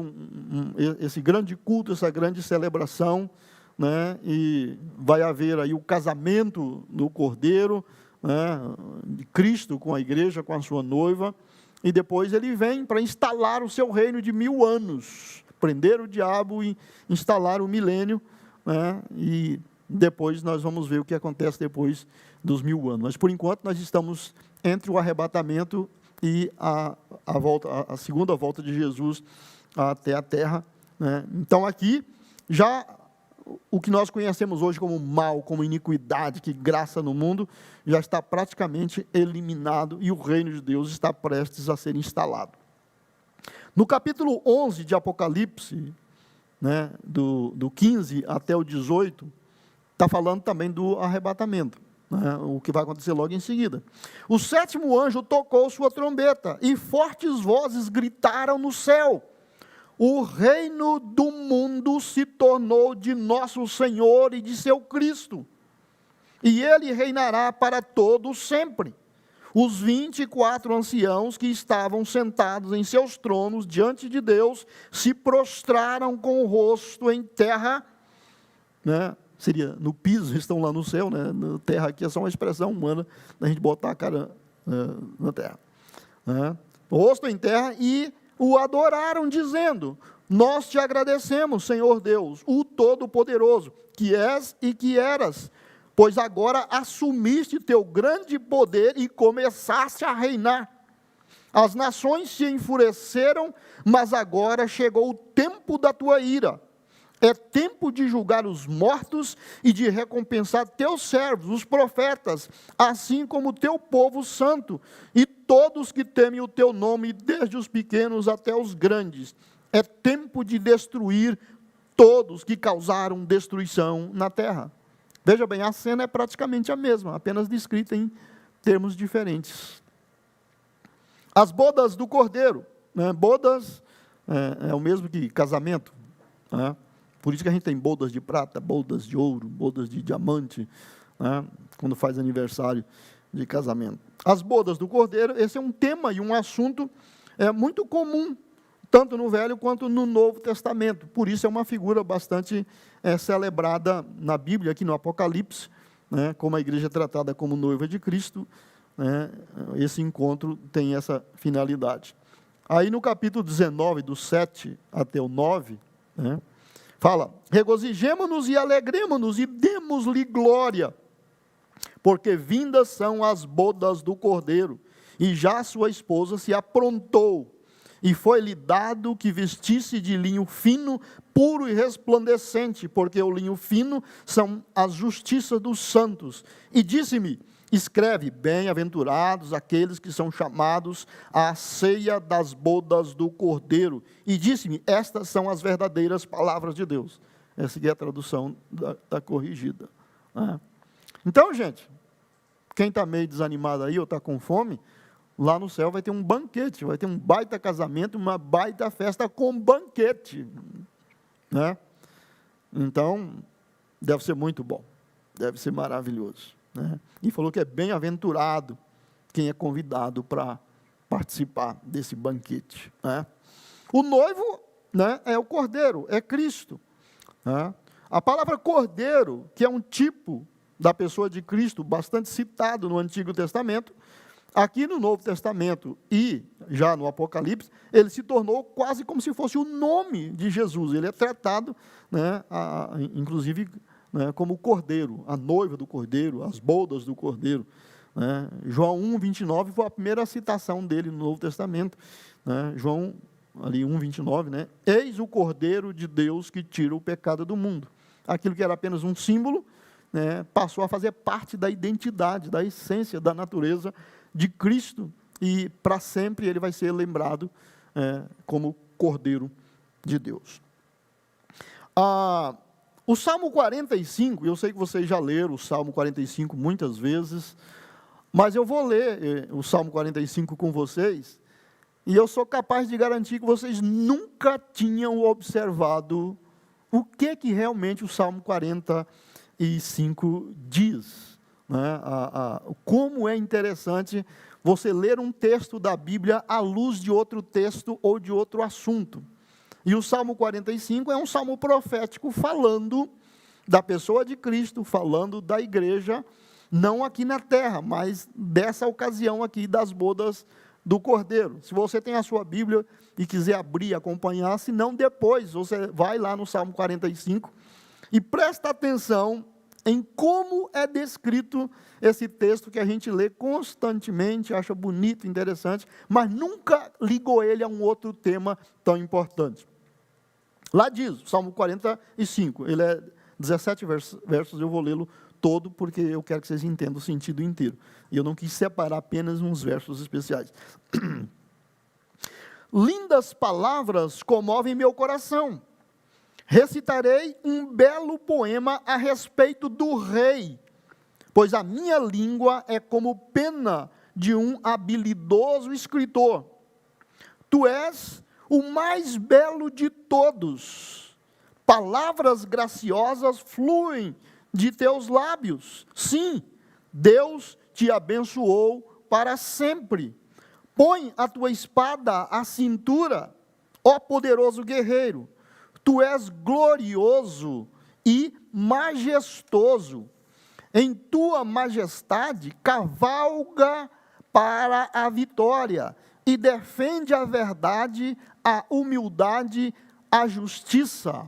esse grande culto, essa grande celebração, né, e vai haver aí o casamento do Cordeiro, né, de Cristo com a igreja, com a sua noiva, e depois ele vem para instalar o seu reino de 1000 anos, prender o diabo e instalar o milênio, né, e depois nós vamos ver o que acontece depois dos 1000 anos. Mas por enquanto nós estamos entre o arrebatamento e a segunda volta de Jesus até a terra, né? Então aqui, já o que nós conhecemos hoje como mal, como iniquidade, que graça no mundo, já está praticamente eliminado e o reino de Deus está prestes a ser instalado. No capítulo 11 de Apocalipse, né, do 15 até o 18, está falando também do arrebatamento, né, o que vai acontecer logo em seguida. O 7º anjo tocou sua trombeta e fortes vozes gritaram no céu: o reino do mundo se tornou de nosso Senhor e de seu Cristo, e ele reinará para todo sempre. Os 24 anciãos que estavam sentados em seus tronos diante de Deus se prostraram com o rosto em terra, né? Seria no piso, estão lá no céu, né? Na terra aqui é só uma expressão humana da gente botar a cara na terra, né? O rosto em terra, e o adoraram, dizendo: nós te agradecemos, Senhor Deus, o Todo-Poderoso, que és e que eras, pois agora assumiste teu grande poder e começaste a reinar. As nações se enfureceram, mas agora chegou o tempo da tua ira. É tempo de julgar os mortos e de recompensar teus servos, os profetas, assim como teu povo santo, e todos que temem o teu nome, desde os pequenos até os grandes. É tempo de destruir todos que causaram destruição na terra. Veja bem, a cena é praticamente a mesma, apenas descrita em termos diferentes. As bodas do Cordeiro, né? Bodas é o mesmo que casamento, né? Por isso que a gente tem bodas de prata, bodas de ouro, bodas de diamante, né, quando faz aniversário de casamento. As bodas do Cordeiro, esse é um tema e um assunto muito comum, tanto no Velho quanto no Novo Testamento. Por isso é uma figura bastante celebrada na Bíblia, aqui no Apocalipse, né, como a igreja é tratada como noiva de Cristo, né, esse encontro tem essa finalidade. Aí no capítulo 19, do 7 até o 9, né, fala: regozijemo-nos e alegremo-nos e demos-lhe glória, porque vindas são as bodas do Cordeiro, e já sua esposa se aprontou, e foi-lhe dado que vestisse de linho fino, puro e resplandecente, porque o linho fino são as justiças dos santos. E disse-me: escreve, bem-aventurados aqueles que são chamados à ceia das bodas do Cordeiro. E disse-me: estas são as verdadeiras palavras de Deus. Essa aqui é a tradução da corrigida, né? Então, gente, quem está meio desanimado aí ou está com fome, lá no céu vai ter um banquete, vai ter um baita casamento, uma baita festa com banquete, né? Então, deve ser muito bom, deve ser maravilhoso, né? E falou que é bem-aventurado quem é convidado para participar desse banquete, né? O noivo, né, é o Cordeiro, é Cristo, né? A palavra Cordeiro, que é um tipo da pessoa de Cristo, bastante citado no Antigo Testamento, aqui no Novo Testamento e já no Apocalipse, ele se tornou quase como se fosse o nome de Jesus. Ele é tratado, né, inclusive, né, como o Cordeiro, a noiva do Cordeiro, as bodas do Cordeiro, né? João 1:29 foi a primeira citação dele no Novo Testamento, né? João ali 1:29, né? Eis o Cordeiro de Deus que tira o pecado do mundo. Aquilo que era apenas um símbolo, né, passou a fazer parte da identidade, da essência, da natureza de Cristo, e para sempre ele vai ser lembrado como Cordeiro de Deus. O Salmo 45, eu sei que vocês já leram o Salmo 45 muitas vezes, mas eu vou ler o Salmo 45 com vocês, e eu sou capaz de garantir que vocês nunca tinham observado o que realmente o Salmo 45 diz, né? Como é interessante você ler um texto da Bíblia à luz de outro texto ou de outro assunto. E o Salmo 45 é um salmo profético falando da pessoa de Cristo, falando da igreja, não aqui na terra, mas dessa ocasião aqui das bodas do Cordeiro. Se você tem a sua Bíblia e quiser abrir e acompanhar, se não depois, você vai lá no Salmo 45 e presta atenção em como é descrito esse texto que a gente lê constantemente, acha bonito, interessante, mas nunca ligou ele a um outro tema tão importante. Lá diz, Salmo 45, ele é 17 versos, eu vou lê-lo todo, porque eu quero que vocês entendam o sentido inteiro. E eu não quis separar apenas uns versos especiais. Lindas palavras comovem meu coração. Recitarei um belo poema a respeito do rei, pois a minha língua é como pena de um habilidoso escritor. Tu és o mais belo de todos. Palavras graciosas fluem de teus lábios. Sim, Deus te abençoou para sempre. Põe a tua espada à cintura, ó poderoso guerreiro. Tu és glorioso e majestoso. Em tua majestade cavalga para a vitória e defende a verdade, a humildade, a justiça.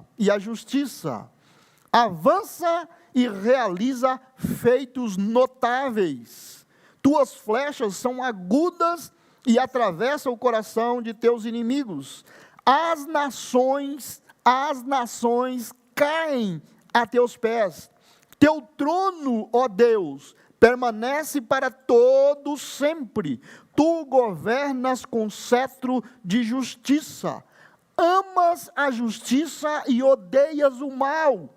Avança e realiza feitos notáveis. Tuas flechas são agudas e atravessam o coração de teus inimigos. As nações caem a teus pés. Teu trono, ó Deus, permanece para todo sempre. Tu governas com cetro de justiça. Amas a justiça e odeias o mal.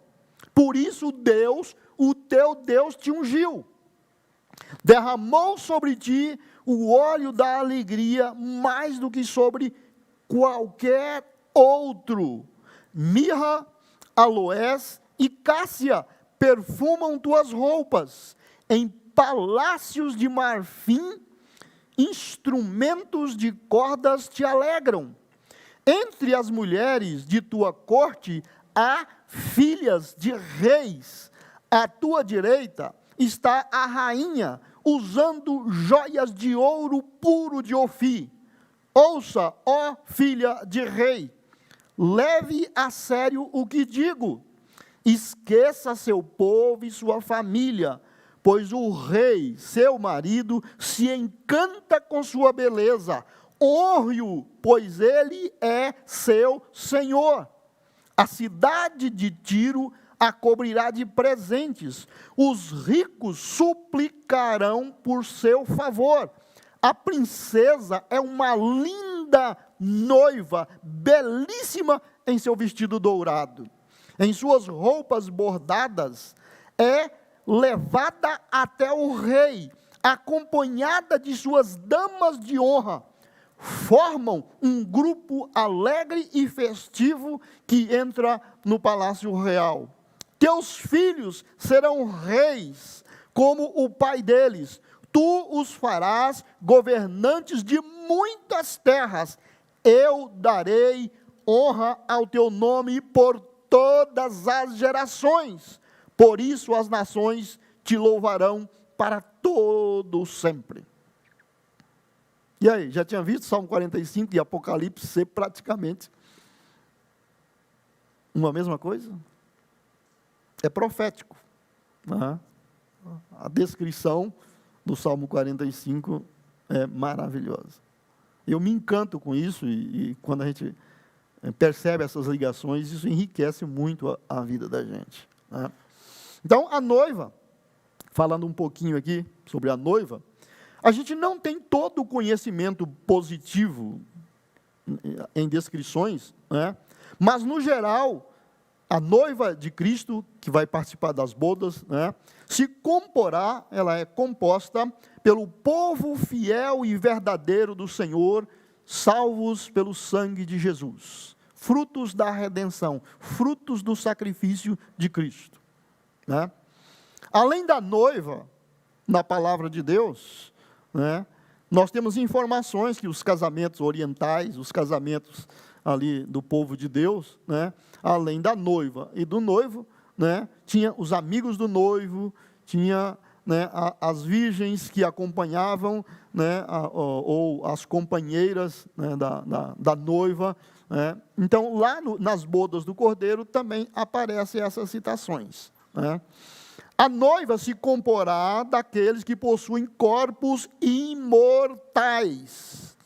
Por isso Deus, o teu Deus, te ungiu. Derramou sobre ti o óleo da alegria mais do que sobre qualquer outro. Mirra, aloés e cássia perfumam tuas roupas. Em palácios de marfim, instrumentos de cordas te alegram. Entre as mulheres de tua corte há filhas de reis. À tua direita está a rainha, usando joias de ouro puro de Ofir. Ouça, ó filha de rei, leve a sério o que digo. Esqueça seu povo e sua família, pois o rei, seu marido, se encanta com sua beleza. Honre-o, pois ele é seu senhor. A cidade de Tiro a cobrirá de presentes. Os ricos suplicarão por seu favor. A princesa é uma linda noiva, belíssima em seu vestido dourado. Em suas roupas bordadas, é levada até o rei, acompanhada de suas damas de honra. Formam um grupo alegre e festivo que entra no palácio real. Teus filhos serão reis, como o pai deles. Tu os farás governantes de muitas terras. Eu darei honra ao teu nome por todas as gerações. Por isso as nações te louvarão para todo sempre. E aí, já tinha visto Salmo 45 e Apocalipse ser praticamente uma mesma coisa? É profético, né? A descrição do Salmo 45 é maravilhosa. Eu me encanto com isso e quando a gente percebe essas ligações, isso enriquece muito a vida da gente, né? Então, a noiva, falando um pouquinho aqui sobre a noiva, a gente não tem todo o conhecimento positivo em descrições, né? Mas, no geral, a noiva de Cristo, que vai participar das bodas, né, se comporá, ela é composta pelo povo fiel e verdadeiro do Senhor, salvos pelo sangue de Jesus, frutos da redenção, frutos do sacrifício de Cristo, né? Além da noiva, na palavra de Deus, né, nós temos informações que os casamentos orientais, os casamentos ali do povo de Deus, né, além da noiva e do noivo, né, tinha os amigos do noivo, tinha, né, as virgens que acompanhavam, né, ou as companheiras, né, da noiva, né. Então, lá nas bodas do Cordeiro também aparecem essas citações, né. A noiva se comporá daqueles que possuem corpos imortais,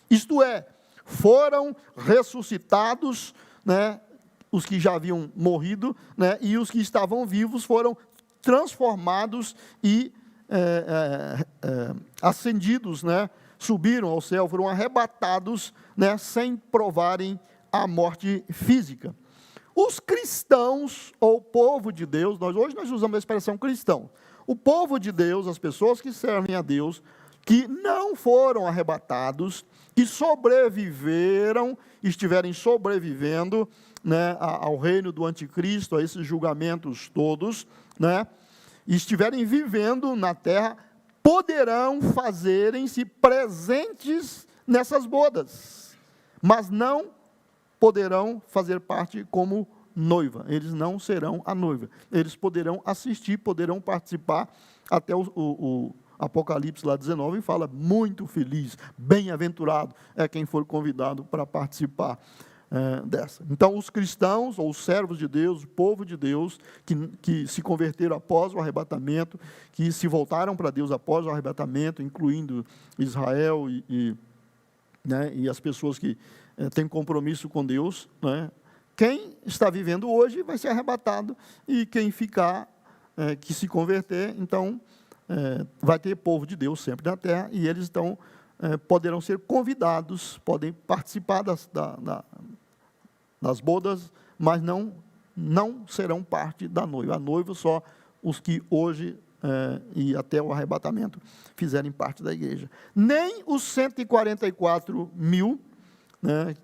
isto é, foram ressuscitados, né, os que já haviam morrido, né, e os que estavam vivos foram transformados e ascendidos, né, subiram ao céu, foram arrebatados, né, sem provarem a morte física. Os cristãos, ou povo de Deus, hoje nós usamos a expressão cristão. O povo de Deus, as pessoas que servem a Deus, que não foram arrebatados, que sobreviveram, estiverem sobrevivendo, né, ao reino do anticristo, a esses julgamentos todos, né, e estiverem vivendo na terra, poderão fazerem-se presentes nessas bodas, mas não poderão fazer parte como noiva, eles não serão a noiva, eles poderão assistir, poderão participar, até o Apocalipse lá 19 fala, muito feliz, bem-aventurado é quem for convidado para participar dessa. Então, os cristãos, ou os servos de Deus, o povo de Deus, que se converteram após o arrebatamento, que se voltaram para Deus após o arrebatamento, incluindo Israel né, e as pessoas que têm compromisso com Deus, né, quem está vivendo hoje vai ser arrebatado, e quem ficar, que se converter, então, vai ter povo de Deus sempre na terra, e eles então poderão ser convidados, podem participar das bodas, mas não serão parte da noiva. A noiva só os que hoje e até o arrebatamento fizerem parte da igreja. Nem os 144 mil, né,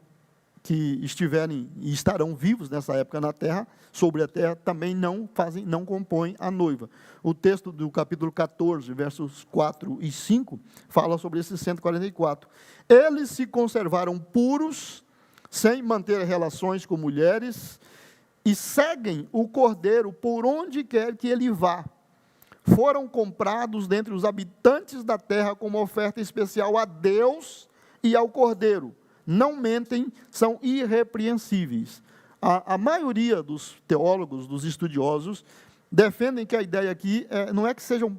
que estiverem e estarão vivos nessa época na terra, sobre a terra, também não compõem a noiva. O texto do capítulo 14, versos 4 e 5, fala sobre esses 144. Eles se conservaram puros, sem manter relações com mulheres, e seguem o Cordeiro por onde quer que ele vá. Foram comprados dentre os habitantes da terra como oferta especial a Deus e ao Cordeiro. Não mentem, são irrepreensíveis. A maioria dos teólogos, dos estudiosos, defendem que a ideia aqui não é que sejam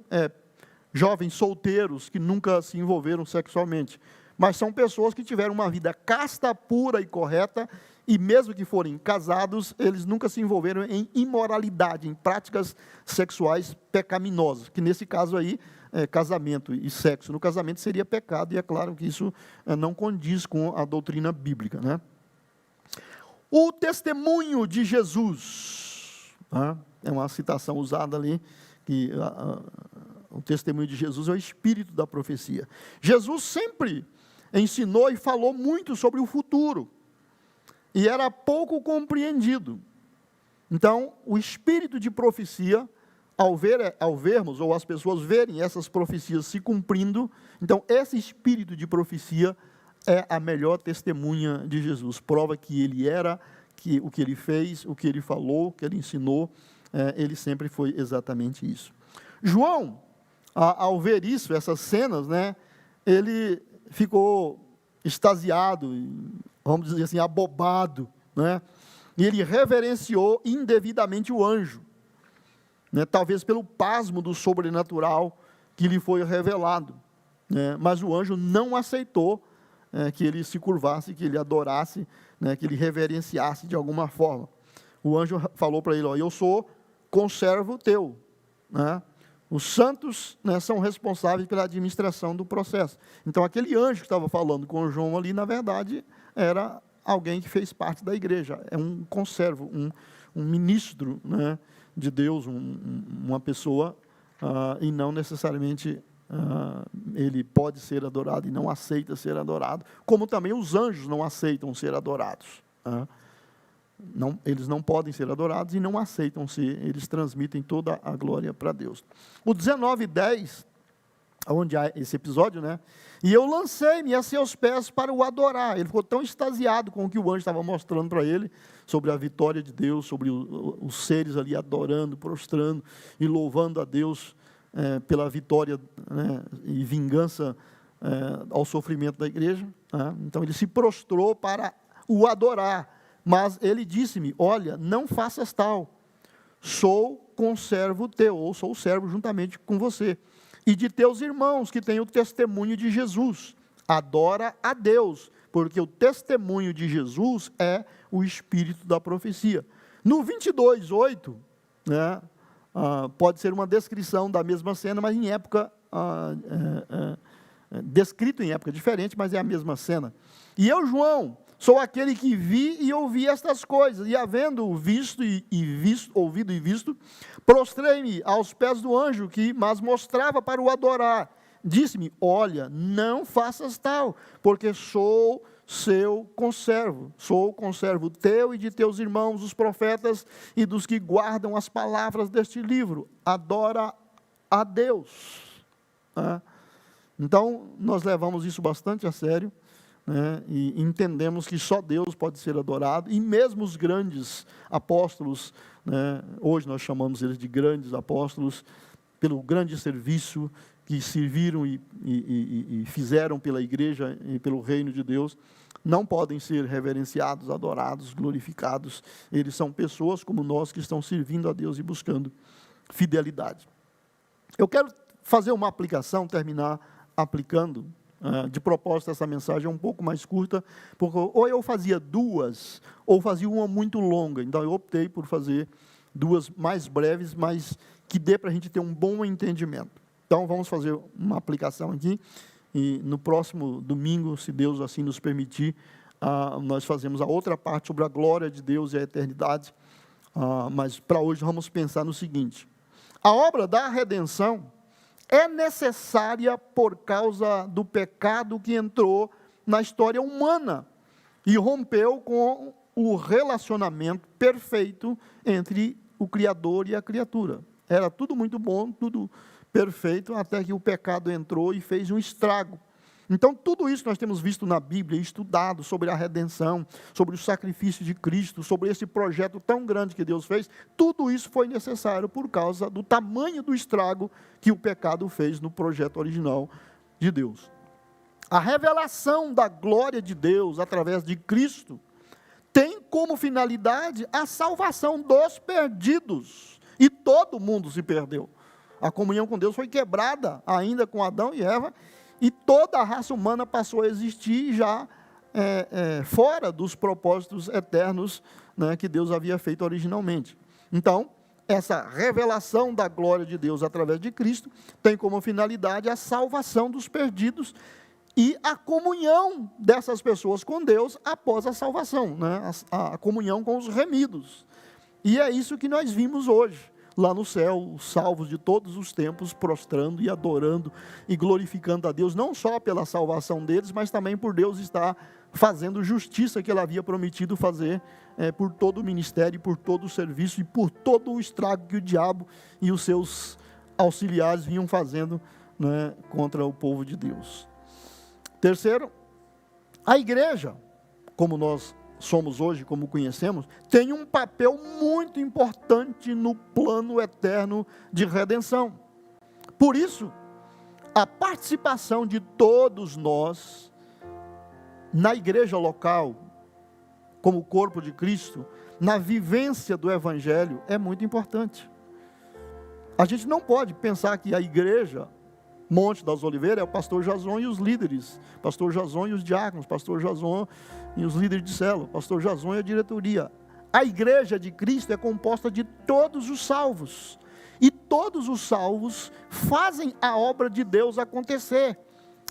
jovens solteiros que nunca se envolveram sexualmente, mas são pessoas que tiveram uma vida casta, pura e correta, e mesmo que forem casados, eles nunca se envolveram em imoralidade, em práticas sexuais pecaminosas, que nesse caso aí, casamento e sexo no casamento seria pecado, e é claro que isso não condiz com a doutrina bíblica, né? O testemunho de Jesus, né? É uma citação usada ali, que o testemunho de Jesus é o espírito da profecia. Jesus sempre ensinou e falou muito sobre o futuro, e era pouco compreendido. Então, o espírito de profecia, ao vermos, ou as pessoas verem essas profecias se cumprindo, então esse espírito de profecia é a melhor testemunha de Jesus. Prova que ele era, que o que ele fez, o que ele falou, o que ele ensinou, ele sempre foi exatamente isso. João, ao ver isso, essas cenas, né, ele ficou extasiado, vamos dizer assim, abobado, né, e ele reverenciou indevidamente o anjo, né, talvez pelo pasmo do sobrenatural que lhe foi revelado, né? Mas o anjo não aceitou que ele se curvasse, que ele adorasse, né? Que ele reverenciasse de alguma forma. O anjo falou para ele: ó, eu sou conservo teu, né? Os santos, né, são responsáveis pela administração do processo. Então, aquele anjo que estava falando com João ali, na verdade, era alguém que fez parte da igreja. É um conservo, um ministro, né, de Deus, uma pessoa, e não necessariamente ele pode ser adorado e não aceita ser adorado, como também os anjos não aceitam ser adorados. Não, eles não podem ser adorados e não aceitam ser, eles transmitem toda a glória para Deus. O 19:10, onde há esse episódio, né? E eu lancei-me a seus pés para o adorar. Ele ficou tão extasiado com o que o anjo estava mostrando para ele, sobre a vitória de Deus, sobre os seres ali adorando, prostrando e louvando a Deus pela vitória, né, e vingança ao sofrimento da igreja. Então ele se prostrou para o adorar. Mas ele disse-me: olha, não faças tal, sou conservo teu, ou sou servo juntamente com você, e de teus irmãos que têm o testemunho de Jesus. Adora a Deus, porque o testemunho de Jesus é o espírito da profecia. No 22:8, né, pode ser uma descrição da mesma cena, mas em época, descrito em época diferente, mas é a mesma cena. E eu, João, sou aquele que vi e ouvi estas coisas, e havendo ouvido e visto, prostrei-me aos pés do anjo que mas mostrava para o adorar. Disse-me: olha, não faças tal, porque sou seu conservo, sou conservo teu e de teus irmãos, os profetas, e dos que guardam as palavras deste livro. Adora a Deus. Então, nós levamos isso bastante a sério, né, e entendemos que só Deus pode ser adorado, e mesmo os grandes apóstolos, né, hoje nós chamamos eles de grandes apóstolos, pelo grande serviço que serviram e fizeram pela igreja e pelo reino de Deus, não podem ser reverenciados, adorados, glorificados. Eles são pessoas como nós que estão servindo a Deus e buscando fidelidade. Eu quero fazer uma aplicação, terminar aplicando. De propósito, essa mensagem é um pouco mais curta, porque ou eu fazia duas, ou fazia uma muito longa. Então, eu optei por fazer duas mais breves, mas que dê para a gente ter um bom entendimento. Então, vamos fazer uma aplicação aqui, e no próximo domingo, se Deus assim nos permitir, nós fazemos a outra parte sobre a glória de Deus e a eternidade. Mas, para hoje, vamos pensar no seguinte: a obra da redenção é necessária por causa do pecado que entrou na história humana e rompeu com o relacionamento perfeito entre o Criador e a criatura. Era tudo muito bom, tudo perfeito, até que o pecado entrou e fez um estrago. Então, tudo isso nós temos visto na Bíblia, estudado sobre a redenção, sobre o sacrifício de Cristo, sobre esse projeto tão grande que Deus fez. Tudo isso foi necessário por causa do tamanho do estrago que o pecado fez no projeto original de Deus. A revelação da glória de Deus através de Cristo tem como finalidade a salvação dos perdidos. E todo mundo se perdeu. A comunhão com Deus foi quebrada ainda com Adão e Eva, e toda a raça humana passou a existir já fora dos propósitos eternos, né, que Deus havia feito originalmente. Então, essa revelação da glória de Deus através de Cristo tem como finalidade a salvação dos perdidos e a comunhão dessas pessoas com Deus após a salvação, né, a comunhão com os remidos. E é isso que nós vimos hoje. Lá no céu, os salvos de todos os tempos, prostrando e adorando e glorificando a Deus, não só pela salvação deles, mas também por Deus estar fazendo justiça que Ele havia prometido fazer por todo o ministério, por todo o serviço e por todo o estrago que o diabo e os seus auxiliares vinham fazendo, né, contra o povo de Deus. Terceiro, a igreja, como nós somos hoje, como conhecemos, tem um papel muito importante no plano eterno de redenção. Por isso, a participação de todos nós na igreja local, como corpo de Cristo, na vivência do Evangelho, é muito importante. A gente não pode pensar que a igreja Monte das Oliveiras é o pastor Jason e os líderes, pastor Jason e os diáconos, pastor Jason e os líderes de célula, pastor Jason e a diretoria. A igreja de Cristo é composta de todos os salvos, e todos os salvos fazem a obra de Deus acontecer,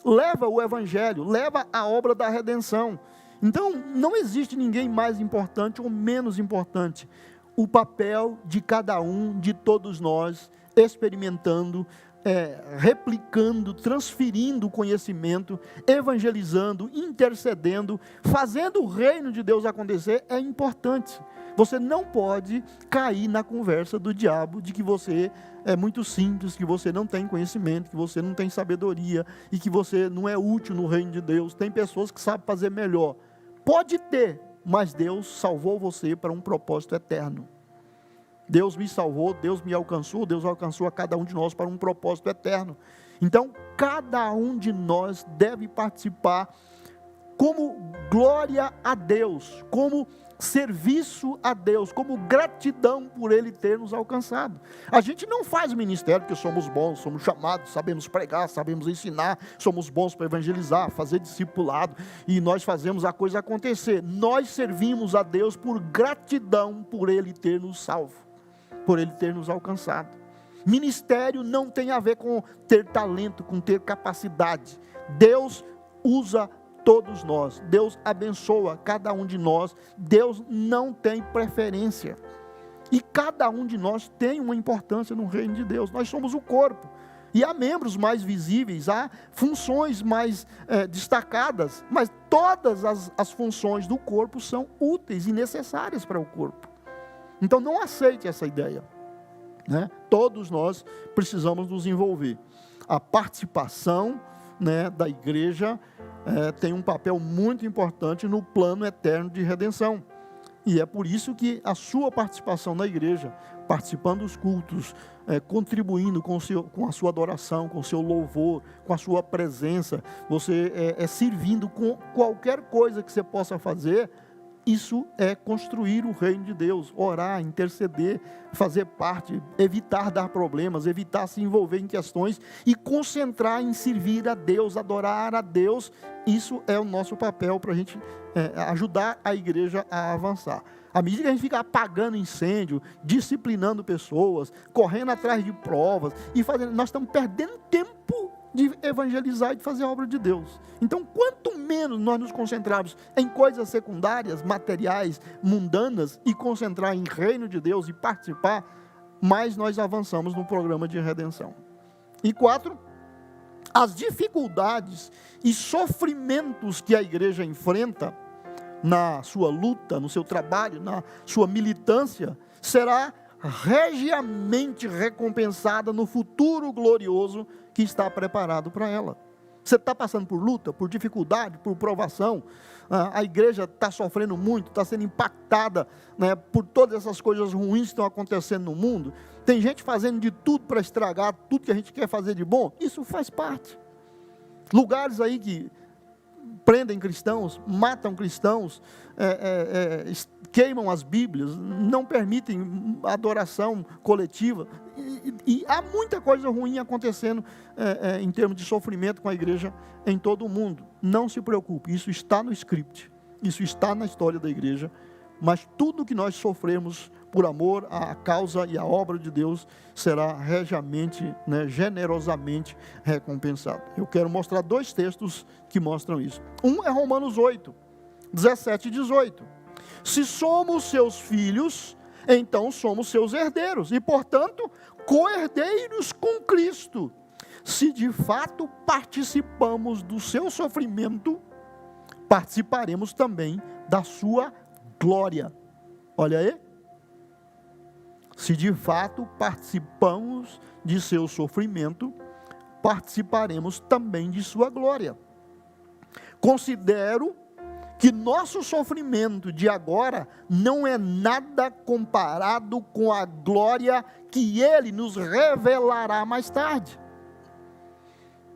leva o evangelho, leva a obra da redenção. Então não existe ninguém mais importante ou menos importante. O papel de cada um, de todos nós, experimentando, replicando, transferindo o conhecimento, evangelizando, intercedendo, fazendo o reino de Deus acontecer, é importante. Você não pode cair na conversa do diabo de que você é muito simples, que você não tem conhecimento, que você não tem sabedoria e que você não é útil no reino de Deus. Tem pessoas que sabem fazer melhor. Pode ter, mas Deus salvou você para um propósito eterno. Deus me salvou, Deus me alcançou, Deus alcançou a cada um de nós para um propósito eterno. Então, cada um de nós deve participar como glória a Deus, como serviço a Deus, como gratidão por Ele ter nos alcançado. A gente não faz ministério porque somos bons, somos chamados, sabemos pregar, sabemos ensinar, somos bons para evangelizar, fazer discipulado, e nós fazemos a coisa acontecer. Nós servimos a Deus por gratidão por Ele ter nos salvo, por Ele ter nos alcançado. Ministério não tem a ver com ter talento, com ter capacidade. Deus usa todos nós, Deus abençoa cada um de nós, Deus não tem preferência, e cada um de nós tem uma importância no reino de Deus. Nós somos o corpo, e há membros mais visíveis, há funções mais destacadas, mas todas as funções do corpo são úteis e necessárias para o corpo. Então não aceite essa ideia, né? Todos nós precisamos nos envolver. A participação, né, da igreja tem um papel muito importante no plano eterno de redenção. E é por isso que a sua participação na igreja, participando dos cultos, contribuindo com a sua adoração, com o seu louvor, com a sua presença, você servindo com qualquer coisa que você possa fazer, isso é construir o reino de Deus, orar, interceder, fazer parte, evitar dar problemas, evitar se envolver em questões e concentrar em servir a Deus, adorar a Deus. Isso é o nosso papel para a gente ajudar a igreja a avançar. À medida que a gente fica apagando incêndio, disciplinando pessoas, correndo atrás de provas e fazendo, nós estamos perdendo tempo de evangelizar e de fazer a obra de Deus. Então, quanto menos nós nos concentrarmos em coisas secundárias, materiais, mundanas, e concentrar em reino de Deus e participar, mais nós avançamos no programa de redenção. E 4, as dificuldades e sofrimentos que a igreja enfrenta na sua luta, no seu trabalho, na sua militância, será regiamente recompensada no futuro glorioso que está preparado para ela. Você está passando por luta, por dificuldade, por provação, a igreja está sofrendo muito, está sendo impactada, né, por todas essas coisas ruins que estão acontecendo no mundo. Tem gente fazendo de tudo para estragar tudo que a gente quer fazer de bom. Isso faz parte. Lugares aí que prendem cristãos, matam cristãos, queimam as Bíblias, não permitem adoração coletiva, e há muita coisa ruim acontecendo em termos de sofrimento com a igreja em todo o mundo. Não se preocupe, isso está no script, isso está na história da igreja, mas tudo que nós sofremos por amor à causa e à obra de Deus será regiamente, né, generosamente recompensado. Eu quero mostrar 2 textos que mostram isso. Um é Romanos 8, 17 e 18. Se somos seus filhos, então somos seus herdeiros, e portanto, co-herdeiros com Cristo. Se de fato participamos do seu sofrimento, participaremos também da sua glória. Olha aí. Se de fato participamos de seu sofrimento, participaremos também de sua glória. Considero que nosso sofrimento de agora não é nada comparado com a glória que Ele nos revelará mais tarde.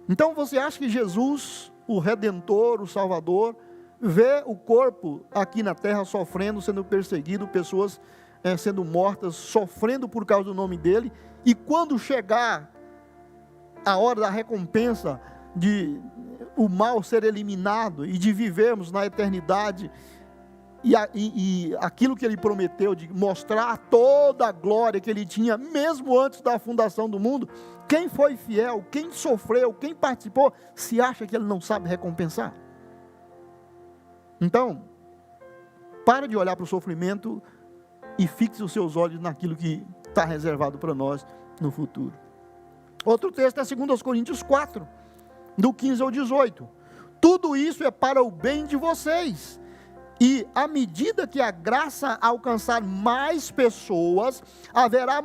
Então você acha que Jesus, o Redentor, o Salvador, vê o corpo aqui na terra sofrendo, sendo perseguido, pessoas sendo mortas, sofrendo por causa do nome dele, e quando chegar a hora da recompensa, de o mal ser eliminado e de vivermos na eternidade, e aquilo que ele prometeu de mostrar toda a glória que ele tinha, mesmo antes da fundação do mundo, quem foi fiel, quem sofreu, quem participou, se acha que ele não sabe recompensar? Então, para de olhar para o sofrimento e fixe os seus olhos naquilo que está reservado para nós no futuro. Outro texto é 2 Coríntios 4, do 15 ao 18. Tudo isso é para o bem de vocês. E à medida que a graça alcançar mais pessoas, haverá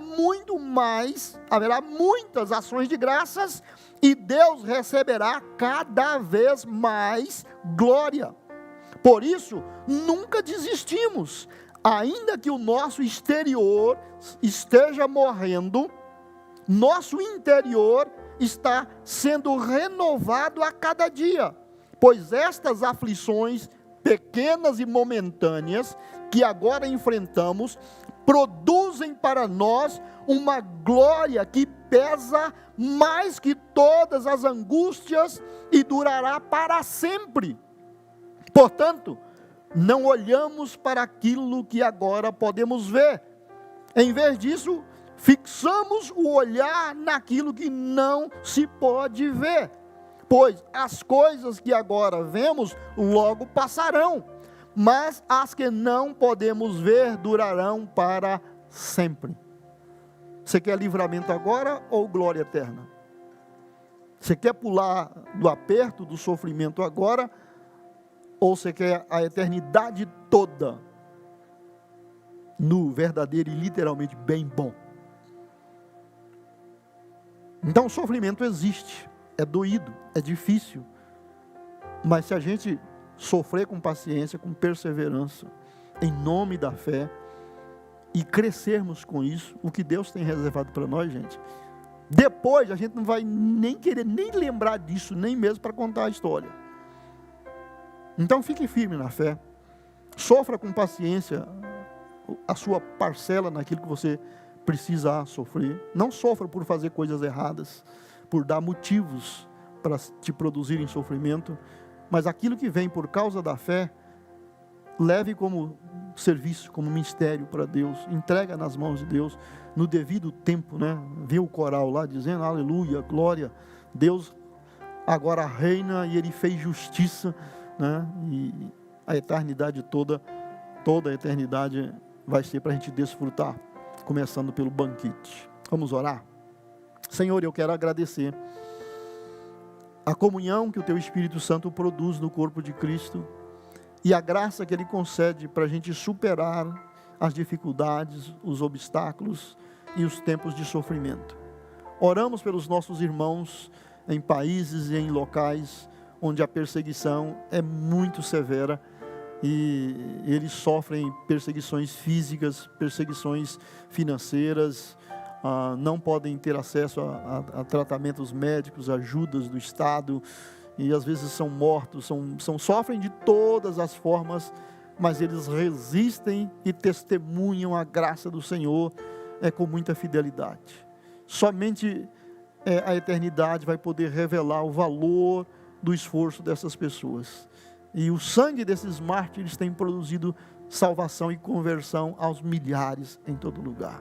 muitas ações de graças, e Deus receberá cada vez mais glória. Por isso, nunca desistimos, ainda que o nosso exterior esteja morrendo, nosso interior está sendo renovado a cada dia, pois estas aflições pequenas e momentâneas que agora enfrentamos produzem para nós uma glória que pesa mais que todas as angústias e durará para sempre. Portanto, não olhamos para aquilo que agora podemos ver. Em vez disso, fixamos o olhar naquilo que não se pode ver. Pois as coisas que agora vemos logo passarão, mas as que não podemos ver durarão para sempre. Você quer livramento agora ou glória eterna? Você quer pular do aperto, do sofrimento agora, ou você quer a eternidade toda no verdadeiro e literalmente bem bom? Então o sofrimento existe. É doído, é difícil, mas se a gente sofrer com paciência, com perseverança, em nome da fé, e crescermos com isso, o que Deus tem reservado para nós, gente, depois a gente não vai nem querer, nem lembrar disso, nem mesmo para contar a história. Então fique firme na fé, sofra com paciência a sua parcela naquilo que você precisa sofrer, não sofra por fazer coisas erradas, por dar motivos para te produzirem sofrimento, mas aquilo que vem por causa da fé, leve como serviço, como mistério para Deus, entrega nas mãos de Deus, no devido tempo, né? Vê o coral lá dizendo, aleluia, glória, Deus agora reina e Ele fez justiça, né? E a eternidade toda a eternidade vai ser para a gente desfrutar, começando pelo banquete. Vamos orar? Senhor, eu quero agradecer a comunhão que o Teu Espírito Santo produz no corpo de Cristo e a graça que Ele concede para a gente superar as dificuldades, os obstáculos e os tempos de sofrimento. Oramos pelos nossos irmãos em países e em locais onde a perseguição é muito severa e eles sofrem perseguições físicas, perseguições financeiras, não podem ter acesso a tratamentos médicos, ajudas do Estado, e às vezes são mortos, sofrem de todas as formas, mas eles resistem e testemunham a graça do Senhor com muita fidelidade. Somente a eternidade vai poder revelar o valor do esforço dessas pessoas. E o sangue desses mártires tem produzido salvação e conversão aos milhares em todo lugar.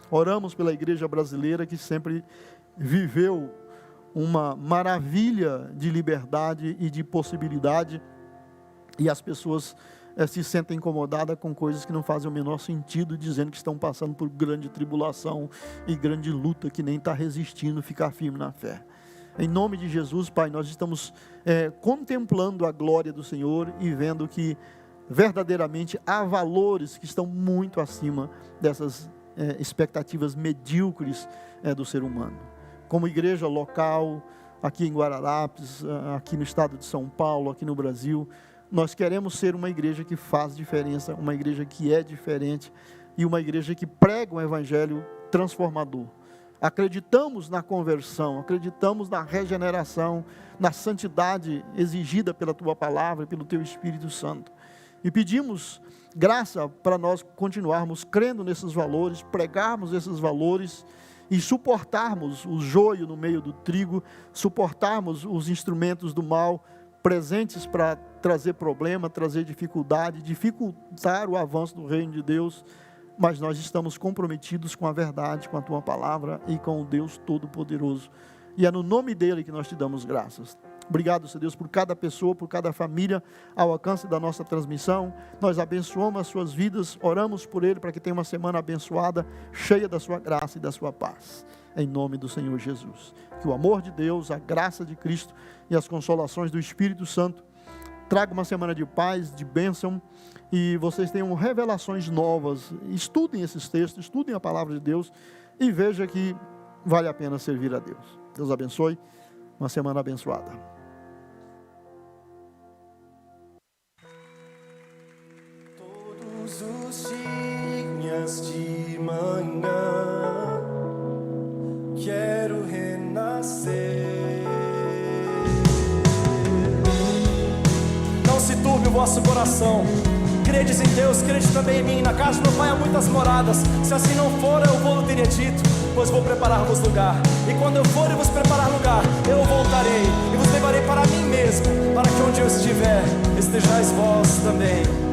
Oramos pela igreja brasileira que sempre viveu uma maravilha de liberdade e de possibilidade, e as pessoas se sentem incomodadas com coisas que não fazem o menor sentido, dizendo que estão passando por grande tribulação e grande luta, que nem está resistindo ficar firme na fé. Em nome de Jesus, Pai, nós estamos contemplando a glória do Senhor e vendo que verdadeiramente há valores que estão muito acima dessas expectativas medíocres do ser humano. Como igreja local, aqui em Guararapes, aqui no estado de São Paulo, aqui no Brasil, nós queremos ser uma igreja que faz diferença, uma igreja que é diferente e uma igreja que prega um evangelho transformador. Acreditamos na conversão, acreditamos na regeneração, na santidade exigida pela Tua Palavra e pelo Teu Espírito Santo. E pedimos graça para nós continuarmos crendo nesses valores, pregarmos esses valores e suportarmos o joio no meio do trigo, suportarmos os instrumentos do mal presentes para trazer problema, trazer dificuldade, dificultar o avanço do reino de Deus, mas nós estamos comprometidos com a verdade, com a Tua palavra e com o Deus Todo-Poderoso. E é no nome dEle que nós te damos graças. Obrigado, Senhor Deus, por cada pessoa, por cada família ao alcance da nossa transmissão. Nós abençoamos as suas vidas, oramos por ele para que tenha uma semana abençoada, cheia da sua graça e da sua paz. Em nome do Senhor Jesus. Que o amor de Deus, a graça de Cristo e as consolações do Espírito Santo traga uma semana de paz, de bênção, e vocês tenham revelações novas. Estudem esses textos, estudem a palavra de Deus e veja que vale a pena servir a Deus. Deus abençoe. Uma semana abençoada. Todos os dias de manhã quero renascer. Não se turbe o vosso coração. Credes em Deus, credes também em mim. Na casa do meu pai há muitas moradas. Se assim não for, eu vou teria dito, pois vou preparar-vos lugar. E quando eu for e vos preparar lugar, eu voltarei e vos levarei para mim mesmo, para que onde eu estiver, estejais vós também.